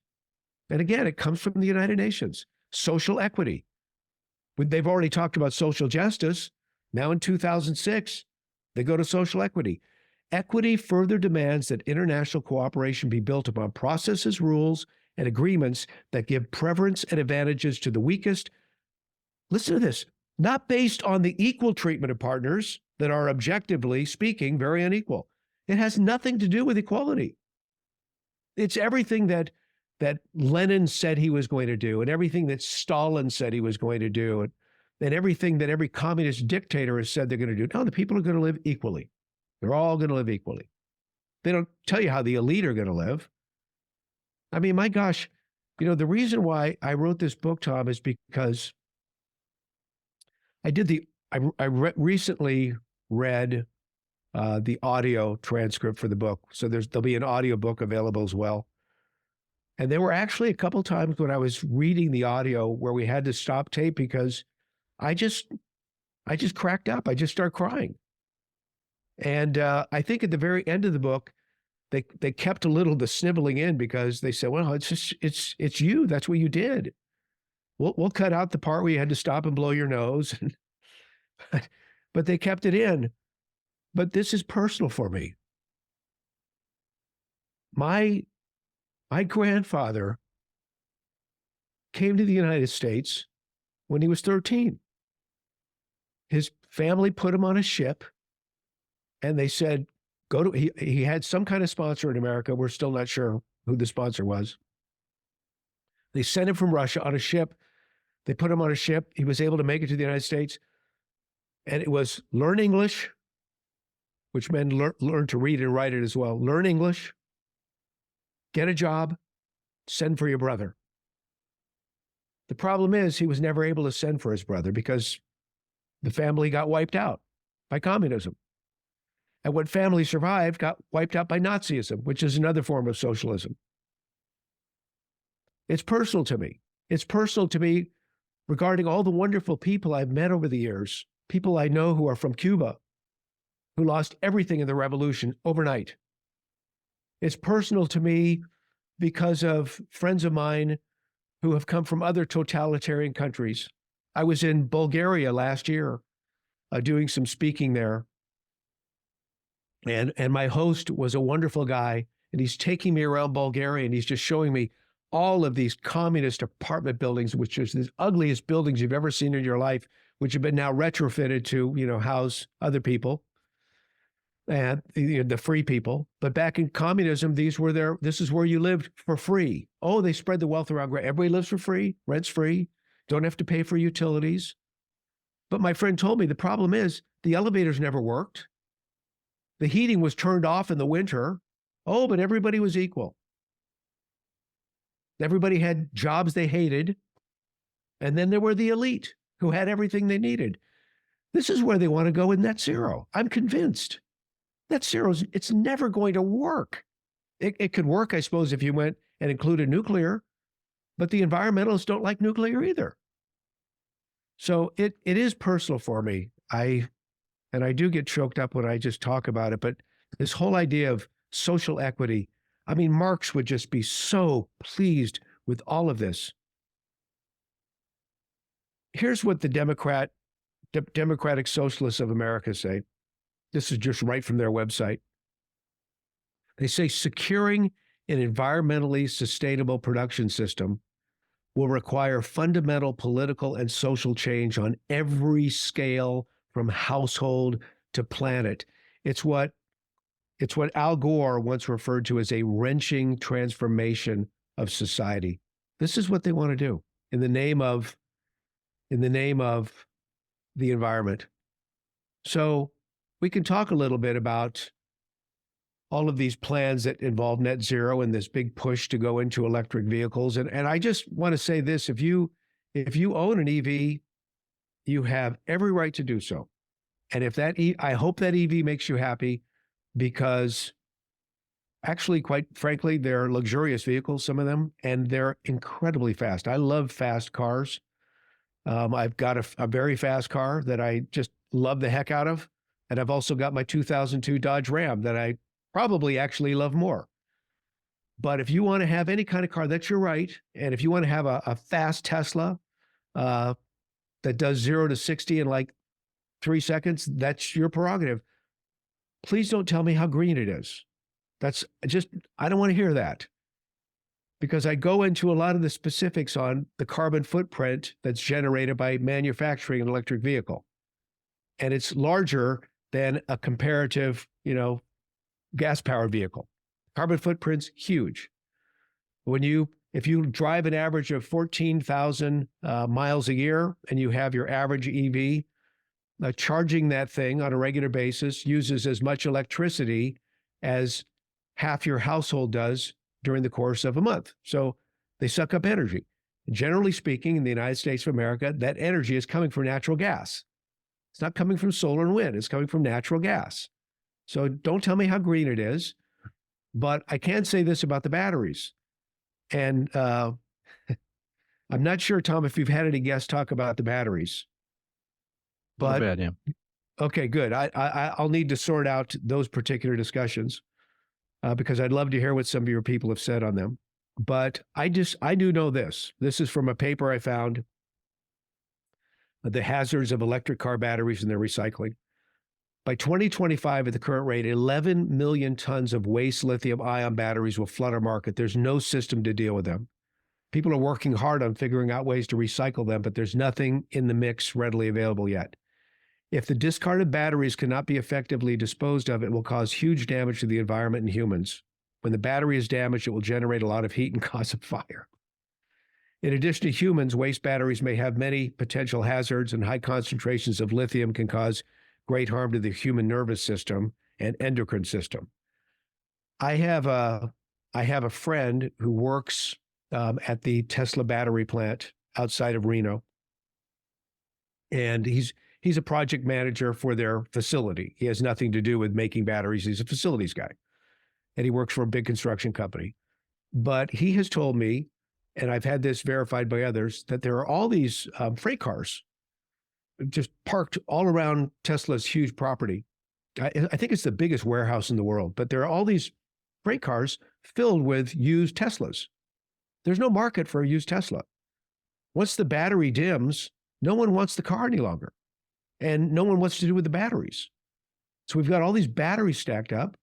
And again, it comes from the United Nations. Social equity. They've already talked about social justice. Now in 2006, they go to social equity. Equity further demands that international cooperation be built upon processes, rules, and agreements that give preference and advantages to the weakest. Listen to this. Not based on the equal treatment of partners that are, objectively speaking, very unequal. It has nothing to do with equality. It's everything that Lenin said he was going to do, and everything that Stalin said he was going to do, and everything that every communist dictator has said they're going to do. No, the people are going to live equally. They're all going to live equally. They don't tell you how the elite are going to live. I mean, my gosh, the reason why I wrote this book, Tom, is because I recently read the audio transcript for the book. So there'll be an audio book available as well. And there were actually a couple times when I was reading the audio where we had to stop tape because I just cracked up. I just started crying. And I think at the very end of the book, they kept a little of the sniveling in because they said, well, it's you. That's what you did. We'll cut out the part where you had to stop and blow your nose. But they kept it in. But this is personal for me. My grandfather came to the United States when he was 13. His family put him on a ship, and they said, he had some kind of sponsor in America. We're still not sure who the sponsor was. They sent him from Russia on a ship. They put him on a ship. He was able to make it to the United States. And it was learn English, which meant learn to read and write it as well. Learn English, get a job, send for your brother. The problem is he was never able to send for his brother because the family got wiped out by communism. And what family survived got wiped out by Nazism, which is another form of socialism. It's personal to me. It's personal to me regarding all the wonderful people I've met over the years, people I know who are from Cuba, who lost everything in the revolution overnight. It's personal to me because of friends of mine who have come from other totalitarian countries. I was in Bulgaria last year doing some speaking there. And my host was a wonderful guy, and he's taking me around Bulgaria, and he's just showing me all of these communist apartment buildings, which is the ugliest buildings you've ever seen in your life, which have been now retrofitted to, house other people and the free people. But back in communism, this is where you lived for free. Oh, they spread the wealth around. Everybody lives for free, rent's free, don't have to pay for utilities. But my friend told me the problem is the elevators never worked. The heating was turned off in the winter. Oh, but everybody was equal. Everybody had jobs they hated. And then there were the elite who had everything they needed. This is where they want to go with net zero. I'm convinced. Net zero, it's never going to work. It could work, I suppose, if you went and included nuclear, but the environmentalists don't like nuclear either. So it is personal for me. I do get choked up when I just talk about it, but this whole idea of social equity, I mean, Marx would just be so pleased with all of this. Here's what the Democratic Socialists of America say. This is just right from their website. They say securing an environmentally sustainable production system will require fundamental political and social change on every scale, from household to planet. It's what Al Gore once referred to as a wrenching transformation of society. This is what they want to do in the name of the environment. So we can talk a little bit about all of these plans that involve net zero and this big push to go into electric vehicles. And I just want to say this, if you own an EV, you have every right to do so. And I hope that EV makes you happy, because actually, quite frankly, they're luxurious vehicles, some of them, and they're incredibly fast. I love fast cars. I've got a very fast car that I just love the heck out of. And I've also got my 2002 Dodge Ram that I probably actually love more. But if you want to have any kind of car, that's your right. And if you want to have a fast Tesla that does 0 to 60 in like 3 seconds, that's your prerogative. Please don't tell me how green it is. I don't want to hear that, because I go into a lot of the specifics on the carbon footprint that's generated by manufacturing an electric vehicle. And it's larger than a comparative, gas-powered vehicle. Carbon footprint's huge. If you drive an average of 14,000 miles a year and you have your average EV, charging that thing on a regular basis uses as much electricity as half your household does during the course of a month. So they suck up energy. Generally speaking, in the United States of America, that energy is coming from natural gas. It's not coming from solar and wind. It's coming from natural gas. So don't tell me how green it is. But I can say this about the batteries. And I'm not sure, Tom, if you've had any guests talk about the batteries. But bad, yeah. Okay, good. I'll need to sort out those particular discussions. because I'd love to hear what some of your people have said on them. But I do know this. This is from a paper I found, The Hazards of Electric Car Batteries and Their Recycling. By 2025, at the current rate, 11 million tons of waste lithium-ion batteries will flood our market. There's no system to deal with them. People are working hard on figuring out ways to recycle them, but there's nothing in the mix readily available yet. If the discarded batteries cannot be effectively disposed of, it will cause huge damage to the environment and humans. When the battery is damaged, it will generate a lot of heat and cause a fire. In addition to humans, waste batteries may have many potential hazards, and high concentrations of lithium can cause great harm to the human nervous system and endocrine system. I have a friend who works at the Tesla battery plant outside of Reno, and he's a project manager for their facility. He has nothing to do with making batteries. He's a facilities guy, and he works for a big construction company. But he has told me, and I've had this verified by others, that there are all these freight cars just parked all around Tesla's huge property. I think it's the biggest warehouse in the world, but there are all these freight cars filled with used Teslas. There's no market for a used Tesla. Once the battery dims, no one wants the car any longer, and no one wants to do with the batteries. So we've got all these batteries stacked up.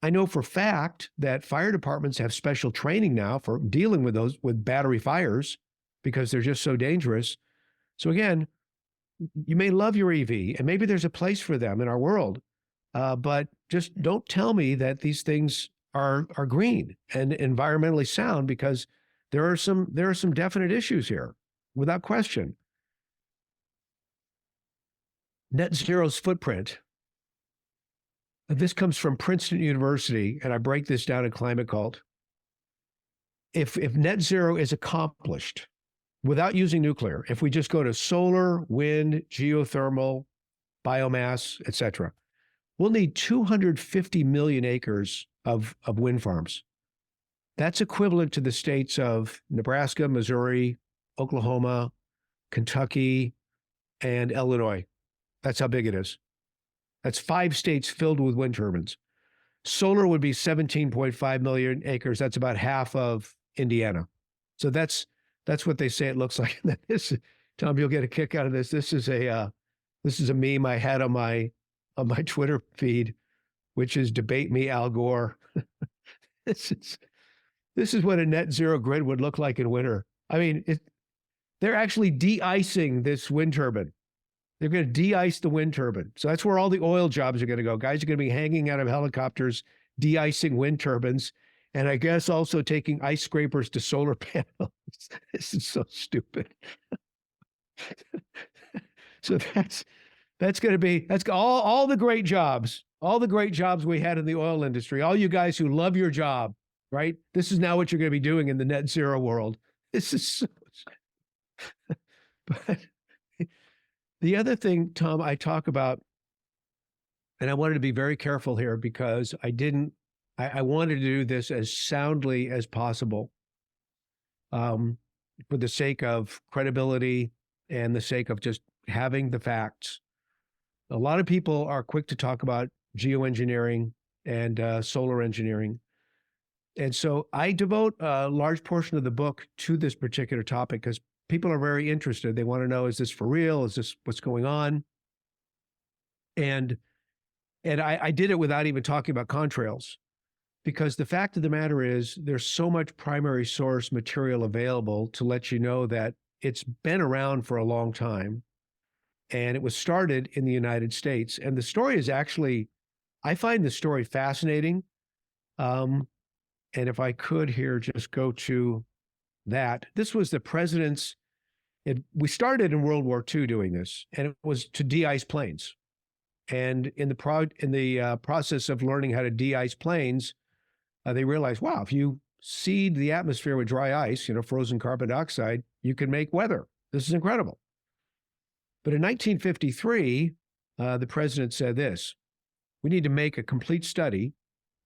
I know for a fact that fire departments have special training now for dealing with with battery fires because they're just so dangerous. So again, you may love your EV, and maybe there's a place for them in our world, but just don't tell me that these things are green and environmentally sound, because there are some definite issues here, without question. Net zero's footprint. This comes from Princeton University, and I break this down in Climate Cult. If net zero is accomplished without using nuclear, if we just go to solar, wind, geothermal, biomass, etc., we'll need 250 million acres of wind farms. That's equivalent to the states of Nebraska, Missouri, Oklahoma, Kentucky, and Illinois. That's how big it is. That's 5 states filled with wind turbines. Solar would be 17.5 million acres. That's about half of Indiana. So that's what they say it looks like. This, Tom, you'll get a kick out of this. This is a meme I had on my Twitter feed, which is "Debate Me, Al Gore." This is what a net zero grid would look like in winter. I mean, they're actually de-icing this wind turbine. They're going to de-ice the wind turbine. So that's where all the oil jobs are going to go. Guys are going to be hanging out of helicopters, de-icing wind turbines, and I guess also taking ice scrapers to solar panels. This is so stupid. So that's going to be, that's all the great jobs, we had in the oil industry, all you guys who love your job, right? This is now what you're going to be doing in the net zero world. This is so, but the other thing, Tom, I talk about, and I wanted to be very careful here because I wanted to do this as soundly as possible, for the sake of credibility and the sake of just having the facts. A lot of people are quick to talk about geoengineering and solar engineering. And so I devote a large portion of the book to this particular topic because people are very interested. They want to know, is this for real? Is this what's going on? And I did it without even talking about contrails, because the fact of the matter is there's so much primary source material available to let you know that it's been around for a long time. And it was started in the United States. And the story is actually, I find the story fascinating. And if I could here, just go to that. This was the president's, we started in World War II doing this, and it was to de-ice planes. And in the process of learning how to de-ice planes, they realized, wow, if you seed the atmosphere with dry ice, frozen carbon dioxide, you can make weather. This is incredible. But in 1953, the president said this: we need to make a complete study,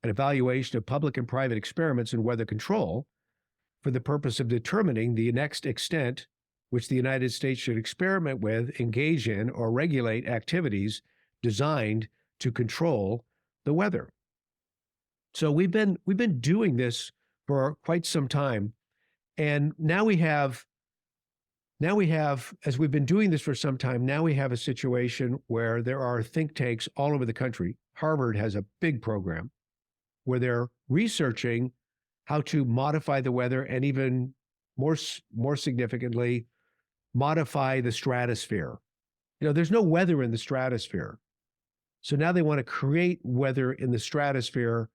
an evaluation of public and private experiments in weather control for the purpose of determining the next extent which the United States should experiment with, engage in, or regulate activities designed to control the weather. So we've been doing this for quite some time. And now we have, as we've been doing this for some time, now we have a situation where there are think tanks all over the country. Harvard has a big program where they're researching how to modify the weather and even more significantly, modify the stratosphere. You know, there's no weather in the stratosphere. So now they want to create weather in the stratosphere,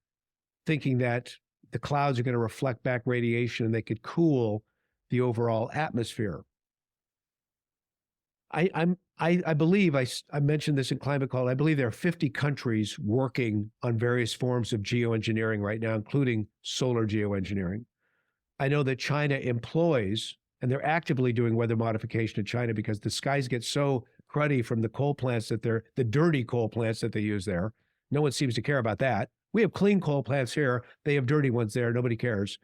thinking that the clouds are going to reflect back radiation and they could cool the overall atmosphere. I believe, I mentioned this in Climate Call, I believe there are 50 countries working on various forms of geoengineering right now, including solar geoengineering. I know that China employs, and they're actively doing weather modification in China because the skies get so cruddy from the coal plants that they're the dirty coal plants that they use there. No one seems to care about that. We have clean coal plants here. They have dirty ones there. Nobody cares.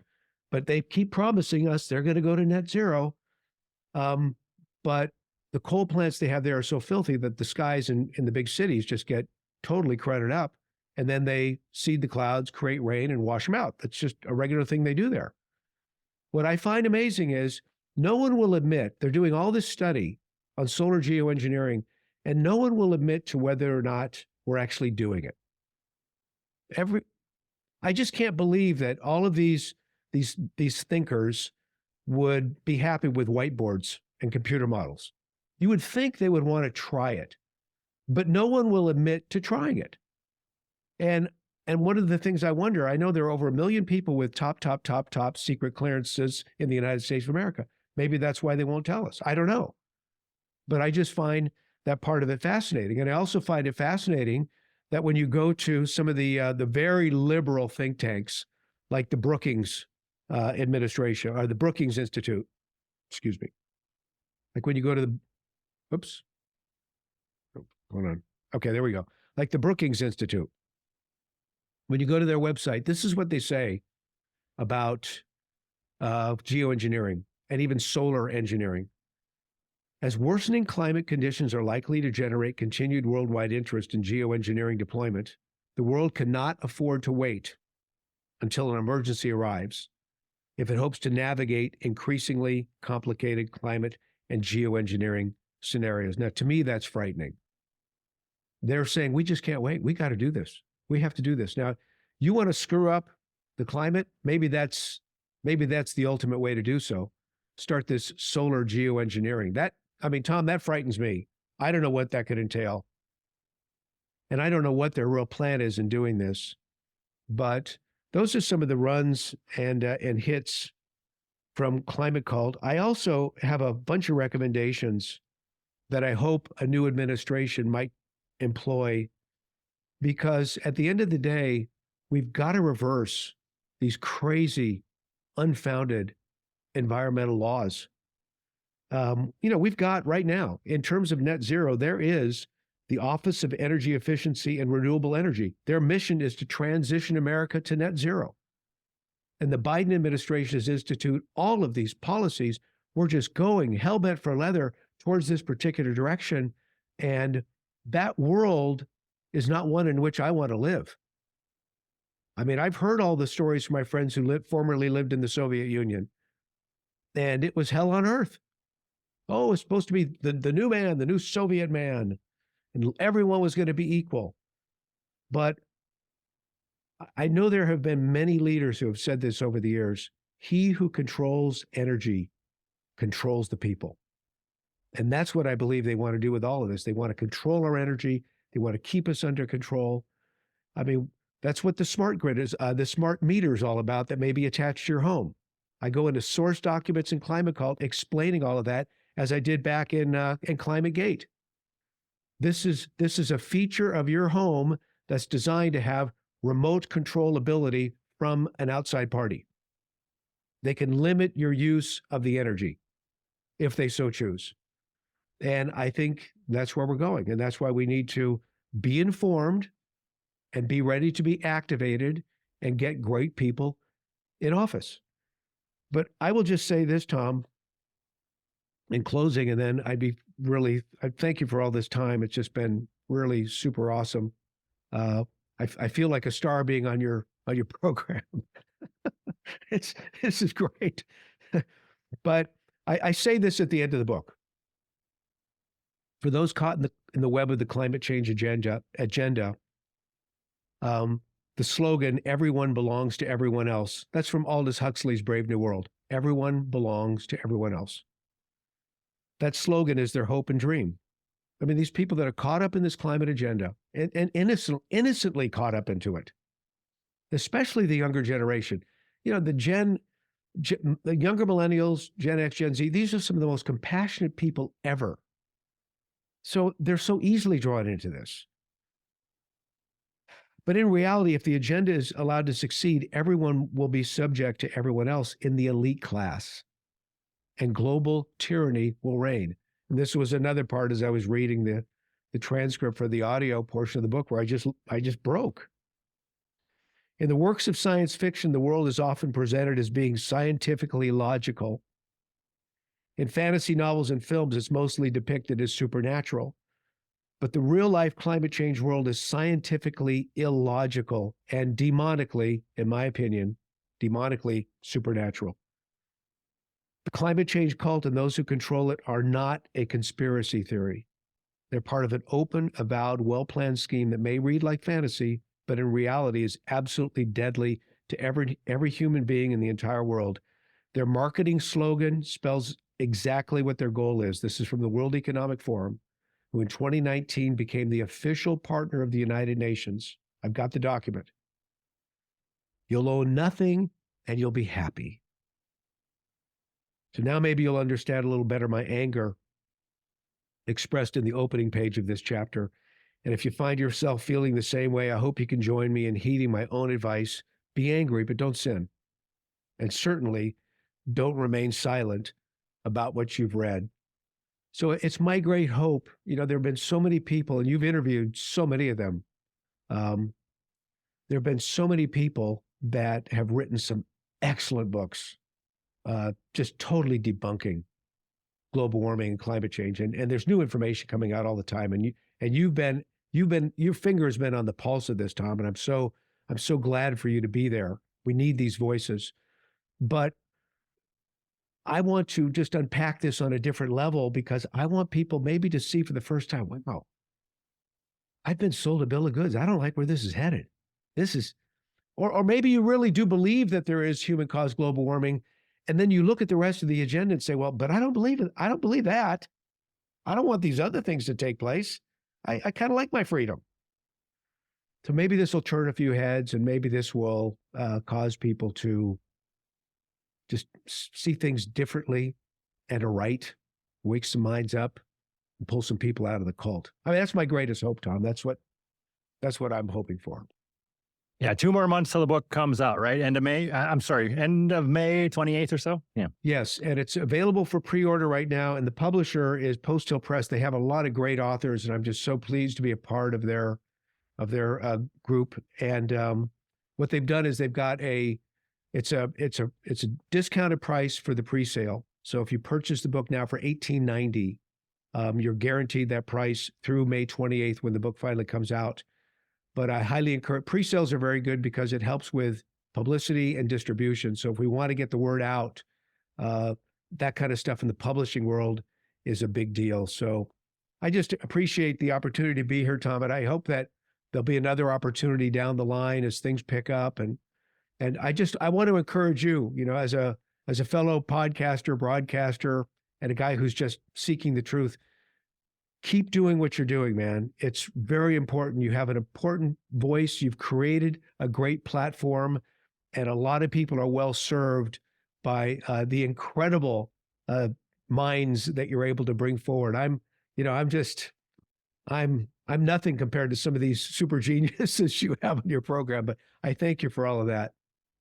But they keep promising us they're going to go to net zero. But the coal plants they have there are so filthy that the skies in the big cities just get totally crowded up. And then they seed the clouds, create rain, and wash them out. That's just a regular thing they do there. What I find amazing is no one will admit they're doing all this study on solar geoengineering, and no one will admit to whether or not we're actually doing it. I just can't believe that all of these thinkers would be happy with whiteboards and computer models. You would think they would want to try it, but no one will admit to trying it. And one of the things I wonder, I know there are over 1 million people with top secret clearances in the United States of America. Maybe that's why they won't tell us. I don't know. But I just find that part of it fascinating. And I also find it fascinating that when you go to some of the very liberal think tanks, like the Brookings administration or the Brookings Institute, excuse me. Like when you go to the, oops, oh, hold on. Okay, there we go. Like the Brookings Institute. When you go to their website, this is what they say about geoengineering and even solar engineering. As worsening climate conditions are likely to generate continued worldwide interest in geoengineering deployment, the world cannot afford to wait until an emergency arrives if it hopes to navigate increasingly complicated climate and geoengineering scenarios. Now, to me, that's frightening. They're saying, we just can't wait. We got to do this. We have to do this. Now, you want to screw up the climate? Maybe that's the ultimate way to do so. Start this solar geoengineering. Tom, that frightens me. I don't know what that could entail. And I don't know what their real plan is in doing this. But those are some of the runs and hits from Climate Cult. I also have a bunch of recommendations that I hope a new administration might employ, because at the end of the day, we've got to reverse these crazy, unfounded environmental laws. We've got right now, in terms of net zero, there is the Office of Energy Efficiency and Renewable Energy. Their mission is to transition America to net zero. And the Biden administration has instituted all of these policies. We're just going hell-bent for leather towards this particular direction. And that world is not one in which I want to live. I mean, I've heard all the stories from my friends who formerly lived in the Soviet Union, and it was hell on earth. Oh, it's supposed to be the new man, the new Soviet man, and everyone was going to be equal. But I know there have been many leaders who have said this over the years. He who controls energy controls the people. And that's what I believe they want to do with all of this. They want to control our energy. They want to keep us under control. I mean, that's what the smart grid is, the smart meter is all about that may be attached to your home. I go into source documents in Climate Cult explaining all of that, as I did back in Climategate. This is a feature of your home that's designed to have remote controllability from an outside party. They can limit your use of the energy if they so choose. And I think that's where we're going. And that's why we need to be informed and be ready to be activated and get great people in office. But I will just say this, Tom, in closing, and then I thank you for all this time. It's just been really super awesome. I feel like a star being on your on your program. This is great. But I say this at the end of the book. For those caught in the web of the climate change agenda, the slogan, everyone belongs to everyone else, that's from Aldous Huxley's Brave New World. Everyone belongs to everyone else. That slogan is their hope and dream. I mean, these people that are caught up in this climate agenda and innocently caught up into it, especially the younger generation. You know, the younger millennials, Gen X, Gen Z, these are some of the most compassionate people ever. So they're so easily drawn into this. But in reality, if the agenda is allowed to succeed, everyone will be subject to everyone else in the elite class, and global tyranny will reign. And this was another part as I was reading the transcript for the audio portion of the book where I just broke. In the works of science fiction, the world is often presented as being scientifically logical. In fantasy novels and films, it's mostly depicted as supernatural. But the real-life climate change world is scientifically illogical and demonically, in my opinion, demonically supernatural. The climate change cult and those who control it are not a conspiracy theory. They're part of an open, avowed, well-planned scheme that may read like fantasy, but in reality is absolutely deadly to every human being in the entire world. Their marketing slogan spells exactly what their goal is. This is from the World Economic Forum, who in 2019 became the official partner of the United Nations. I've got the document. You'll own nothing and you'll be happy. So now maybe you'll understand a little better my anger expressed in the opening page of this chapter. And if you find yourself feeling the same way, I hope you can join me in heeding my own advice. Be angry, but don't sin. And certainly don't remain silent about what you've read. So it's my great hope. You know, there have been so many people, and you've interviewed so many of them. There have been so many people that have written some excellent books, just totally debunking global warming and climate change. And there's new information coming out all the time. And your finger has been on the pulse of this, Tom. And I'm so glad for you to be there. We need these voices. But I want to just unpack this on a different level because I want people maybe to see for the first time, wow, I've been sold a bill of goods. I don't like where this is headed. This is, or maybe you really do believe that there is human-caused global warming, and then you look at the rest of the agenda and say, well, but I don't believe it. I don't believe that. I don't want these other things to take place. I kind of like my freedom. So maybe this will turn a few heads, and maybe this will cause people to just see things differently and aright, wake some minds up, and pull some people out of the cult. I mean, that's my greatest hope, Tom. That's what I'm hoping for. Yeah, 2 more months till the book comes out, right? End of May 28th or so? Yeah. Yes, and it's available for pre-order right now, and the publisher is Post Hill Press. They have a lot of great authors, and I'm just so pleased to be a part of their group. And what they've done is they've got it's a discounted price for the pre-sale. So if you purchase the book now for $18.90, you're guaranteed that price through May 28th when the book finally comes out. But I highly encourage, pre-sales are very good because it helps with publicity and distribution. So if we want to get the word out, that kind of stuff in the publishing world is a big deal. So I just appreciate the opportunity to be here, Tom, and I hope that there'll be another opportunity down the line as things pick up. And I want to encourage you, you know, as a fellow podcaster, broadcaster, and a guy who's just seeking the truth, keep doing what you're doing, man. It's very important. You have an important voice. You've created a great platform, and a lot of people are well served by the incredible minds that you're able to bring forward. I'm nothing compared to some of these super geniuses you have on your program, but I thank you for all of that.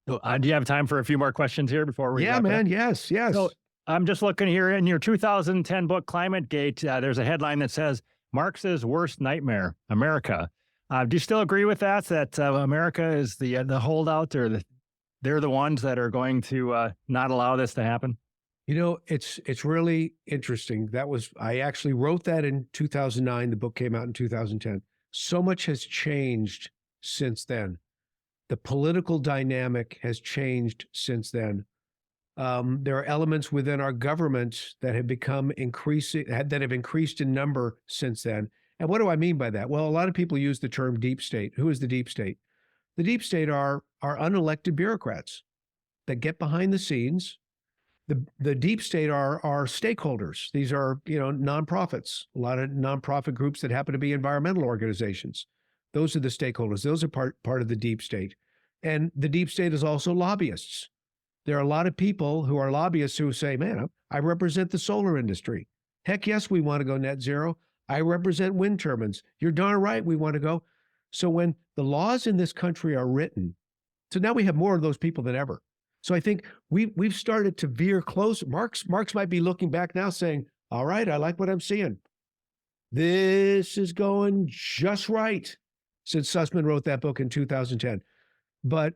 So, do you have time for a few more questions here before we? Yeah, man. Yes. So I'm just looking here in your 2010 book, Climategate. There's a headline that says Marx's worst nightmare, America. Do you still agree with that? That America is the holdout, or they're the ones that are going to not allow this to happen? You know, it's really interesting. I actually wrote that in 2009. The book came out in 2010. So much has changed since then. The political dynamic has changed since then. There are elements within our government that have become that have increased in number since then. And what do I mean by that? Well, a lot of people use the term deep state. Who is the deep state? The deep state are unelected bureaucrats that get behind the scenes. The deep state are stakeholders. These are, nonprofits, a lot of nonprofit groups that happen to be environmental organizations. Those are the stakeholders. Those are part of the deep state. And the deep state is also lobbyists. There are a lot of people who are lobbyists who say, man, I represent the solar industry. Heck yes, we want to go net zero. I represent wind turbines. You're darn right we want to go. So when the laws in this country are written, so now we have more of those people than ever. So I think we've started to veer close. Marx might be looking back now saying, all right, I like what I'm seeing. This is going just right, since Sussman wrote that book in 2010. But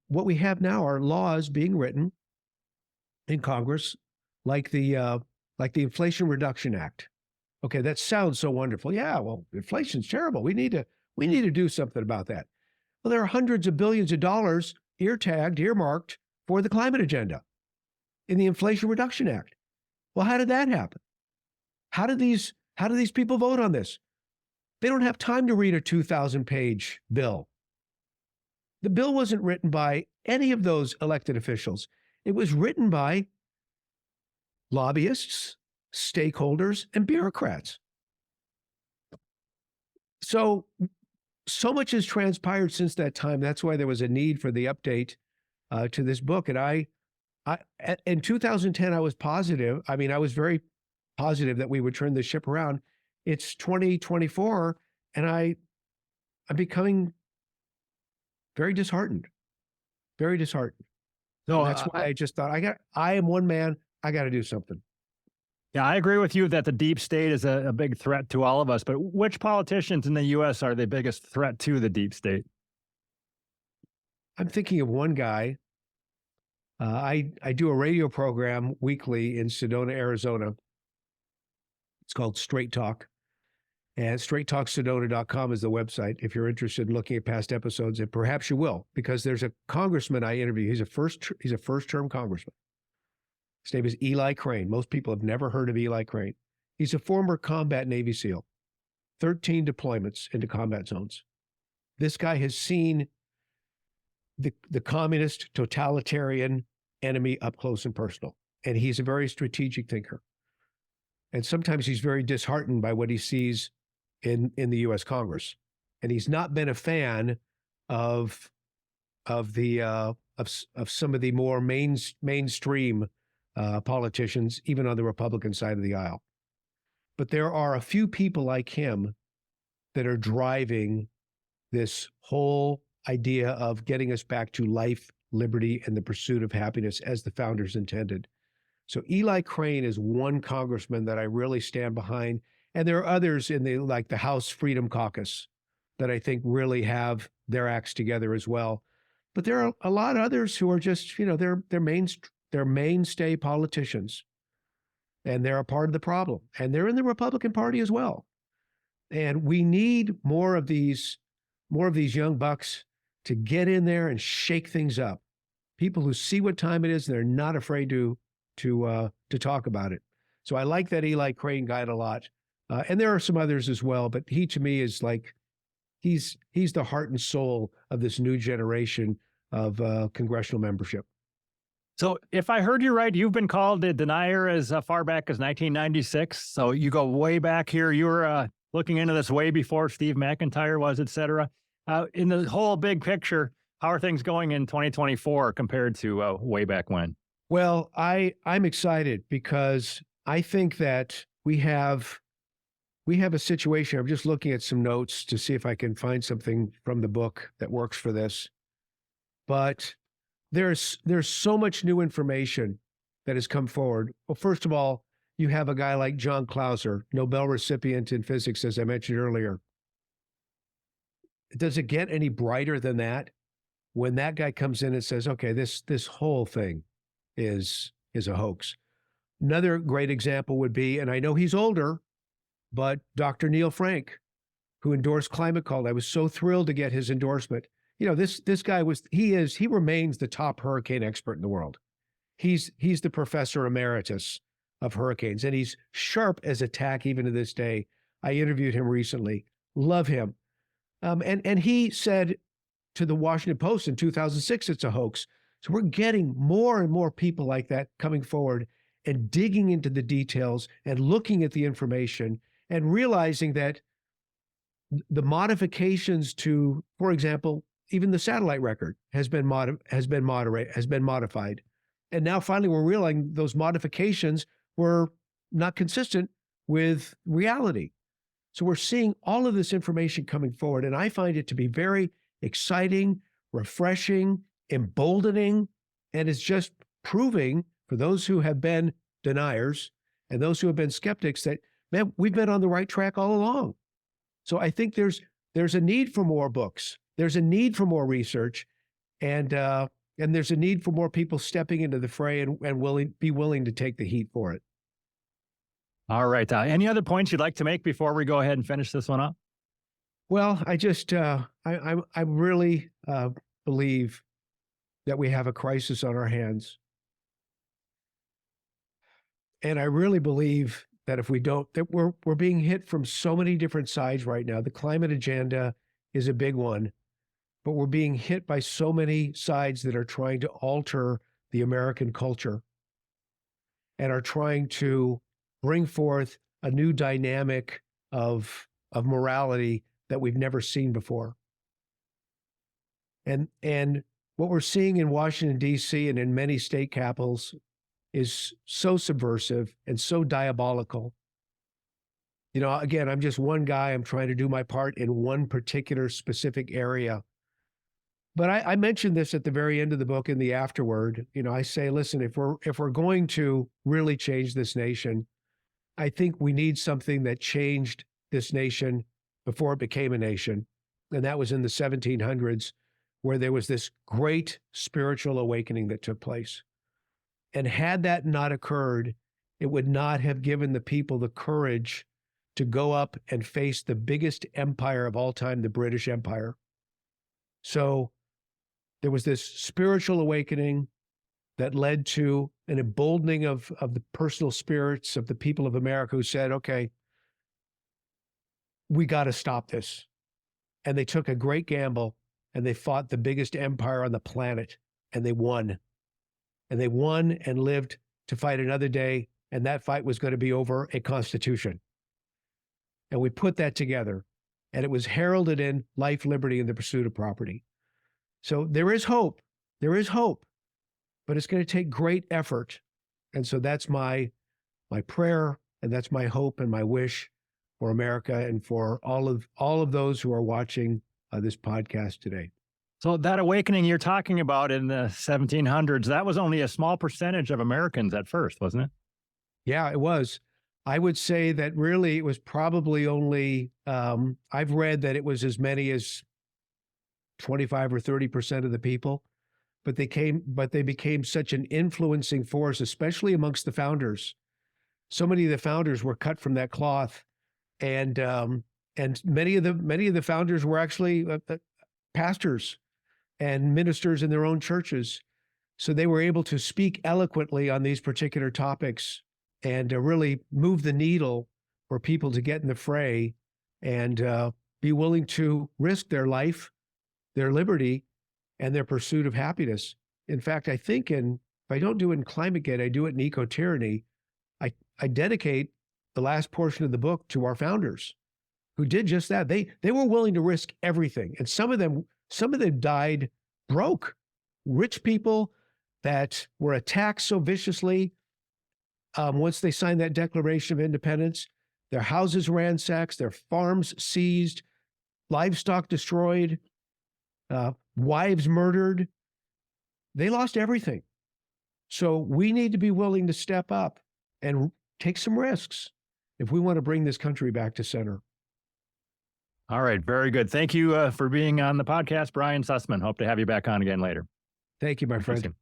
what we have now are laws being written in Congress, like the Inflation Reduction Act. Okay, that sounds so wonderful. Yeah, well, inflation's terrible. We need to do something about that. Well, there are hundreds of billions of dollars earmarked for the climate agenda in the Inflation Reduction Act. Well, how did that happen? How do these people vote on this? They don't have time to read a 2,000-page bill. The bill wasn't written by any of those elected officials. It was written by lobbyists, stakeholders, and bureaucrats. So much has transpired since that time. That's why there was a need for the update to this book. And I in 2010, I was positive. I mean, I was very positive that we would turn the ship around. It's 2024, and I'm becoming very disheartened. Very disheartened. So that's why I just thought I am one man. I got to do something. Yeah, I agree with you that the deep state is a big threat to all of us. But which politicians in the U.S. are the biggest threat to the deep state? I'm thinking of one guy. I do a radio program weekly in Sedona, Arizona. It's called Straight Talk. And straighttalksedona.com is the website if you're interested in looking at past episodes, and perhaps you will, because there's a congressman I interview. He's a first-term congressman. His name is Eli Crane. Most people have never heard of Eli Crane. He's a former combat Navy SEAL, 13 deployments into combat zones. This guy has seen the communist, totalitarian enemy up close and personal, and he's a very strategic thinker. And sometimes he's very disheartened by what he sees in the U.S. Congress, and he's not been a fan of some of the more mainstream politicians, even on the Republican side of the aisle. But there are a few people like him that are driving this whole idea of getting us back to life, liberty, and the pursuit of happiness as the founders intended. So Eli Crane is one congressman that I really stand behind. And there are others in the House Freedom Caucus that I think really have their acts together as well. But there are a lot of others who are just, they're mainstay politicians, and they're a part of the problem. And they're in the Republican Party as well. And we need more of these young bucks to get in there and shake things up. People who see what time it is, and they're not afraid to talk about it. So I like that Eli Crane guy a lot. And there are some others as well, but he to me is he's the heart and soul of this new generation of congressional membership. So if I heard you right, you've been called a denier as far back as 1996. So you go way back here. You were looking into this way before Steve McIntyre was, et cetera. In the whole big picture, how are things going in 2024 compared to way back when? Well, I'm excited because I think that we have a situation. I'm just looking at some notes to see if I can find something from the book that works for this. But there's so much new information that has come forward. Well, first of all, you have a guy like John Clauser, Nobel recipient in physics, as I mentioned earlier. Does it get any brighter than that? When that guy comes in and says, okay, this whole thing is a hoax. Another great example would be, and I know he's older, but Dr. Neil Frank, who endorsed Climate Cult. I was so thrilled to get his endorsement. this guy he remains the top hurricane expert in the world. He's the professor emeritus of hurricanes, and he's sharp as a tack even to this day. I interviewed him recently. Love him. And he said to the Washington Post in 2006, it's a hoax. So we're getting more and more people like that coming forward and digging into the details and looking at the information and realizing that the modifications to, for example, even the satellite record has been modified. And now finally we're realizing those modifications were not consistent with reality. So we're seeing all of this information coming forward, and I find it to be very exciting, refreshing, emboldening, and it's just proving for those who have been deniers and those who have been skeptics that, man, we've been on the right track all along. So I think there's a need for more books. There's a need for more research, and there's a need for more people stepping into the fray and be willing to take the heat for it. All right. Any other points you'd like to make before we go ahead and finish this one up? Well, I just I really believe that we have a crisis on our hands, and I really believe that if we don't, that we're being hit from so many different sides right now. The climate agenda is a big one, but we're being hit by so many sides that are trying to alter the American culture and are trying to bring forth a new dynamic of morality that we've never seen before. And what we're seeing in Washington, D.C. and in many state capitals is so subversive and so diabolical. Again, I'm just one guy. I'm trying to do my part in one particular specific area. But I mentioned this at the very end of the book in the afterword. I say, listen, if we're going to really change this nation, I think we need something that changed this nation before it became a nation. And that was in the 1700s, where there was this great spiritual awakening that took place. And had that not occurred, it would not have given the people the courage to go up and face the biggest empire of all time, the British Empire. So there was this spiritual awakening that led to an emboldening of the personal spirits of the people of America who said, okay, we got to stop this. And they took a great gamble and they fought the biggest empire on the planet, and they won. And they won and lived to fight another day, and that fight was going to be over a constitution. And we put that together, and it was heralded in life, liberty, and the pursuit of property. So there is hope. There is hope. But it's going to take great effort. And so that's my prayer, and that's my hope and my wish for America and for all of those who are watching this podcast today. So that awakening you're talking about in the 1700s, that was only a small percentage of Americans at first, wasn't it? Yeah, it was. I would say that really it was probably only, I've read that it was as many as 25 or 30% of the people. But they became such an influencing force, especially amongst the founders. So many of the founders were cut from that cloth, and many of the founders were actually pastors and ministers in their own churches. So they were able to speak eloquently on these particular topics and really move the needle for people to get in the fray and be willing to risk their life, their liberty, and their pursuit of happiness. In fact, I think if I don't do it in Climategate, I do it in Eco-Tyranny. I dedicate the last portion of the book to our founders who did just that. They were willing to risk everything. And some of them died broke. Rich people that were attacked so viciously once they signed that Declaration of Independence, their houses ransacked, their farms seized, livestock destroyed, wives murdered. They lost everything. So we need to be willing to step up and take some risks if we want to bring this country back to center. All right. Very good. Thank you for being on the podcast, Brian Sussman. Hope to have you back on again later. Thank you, my friend.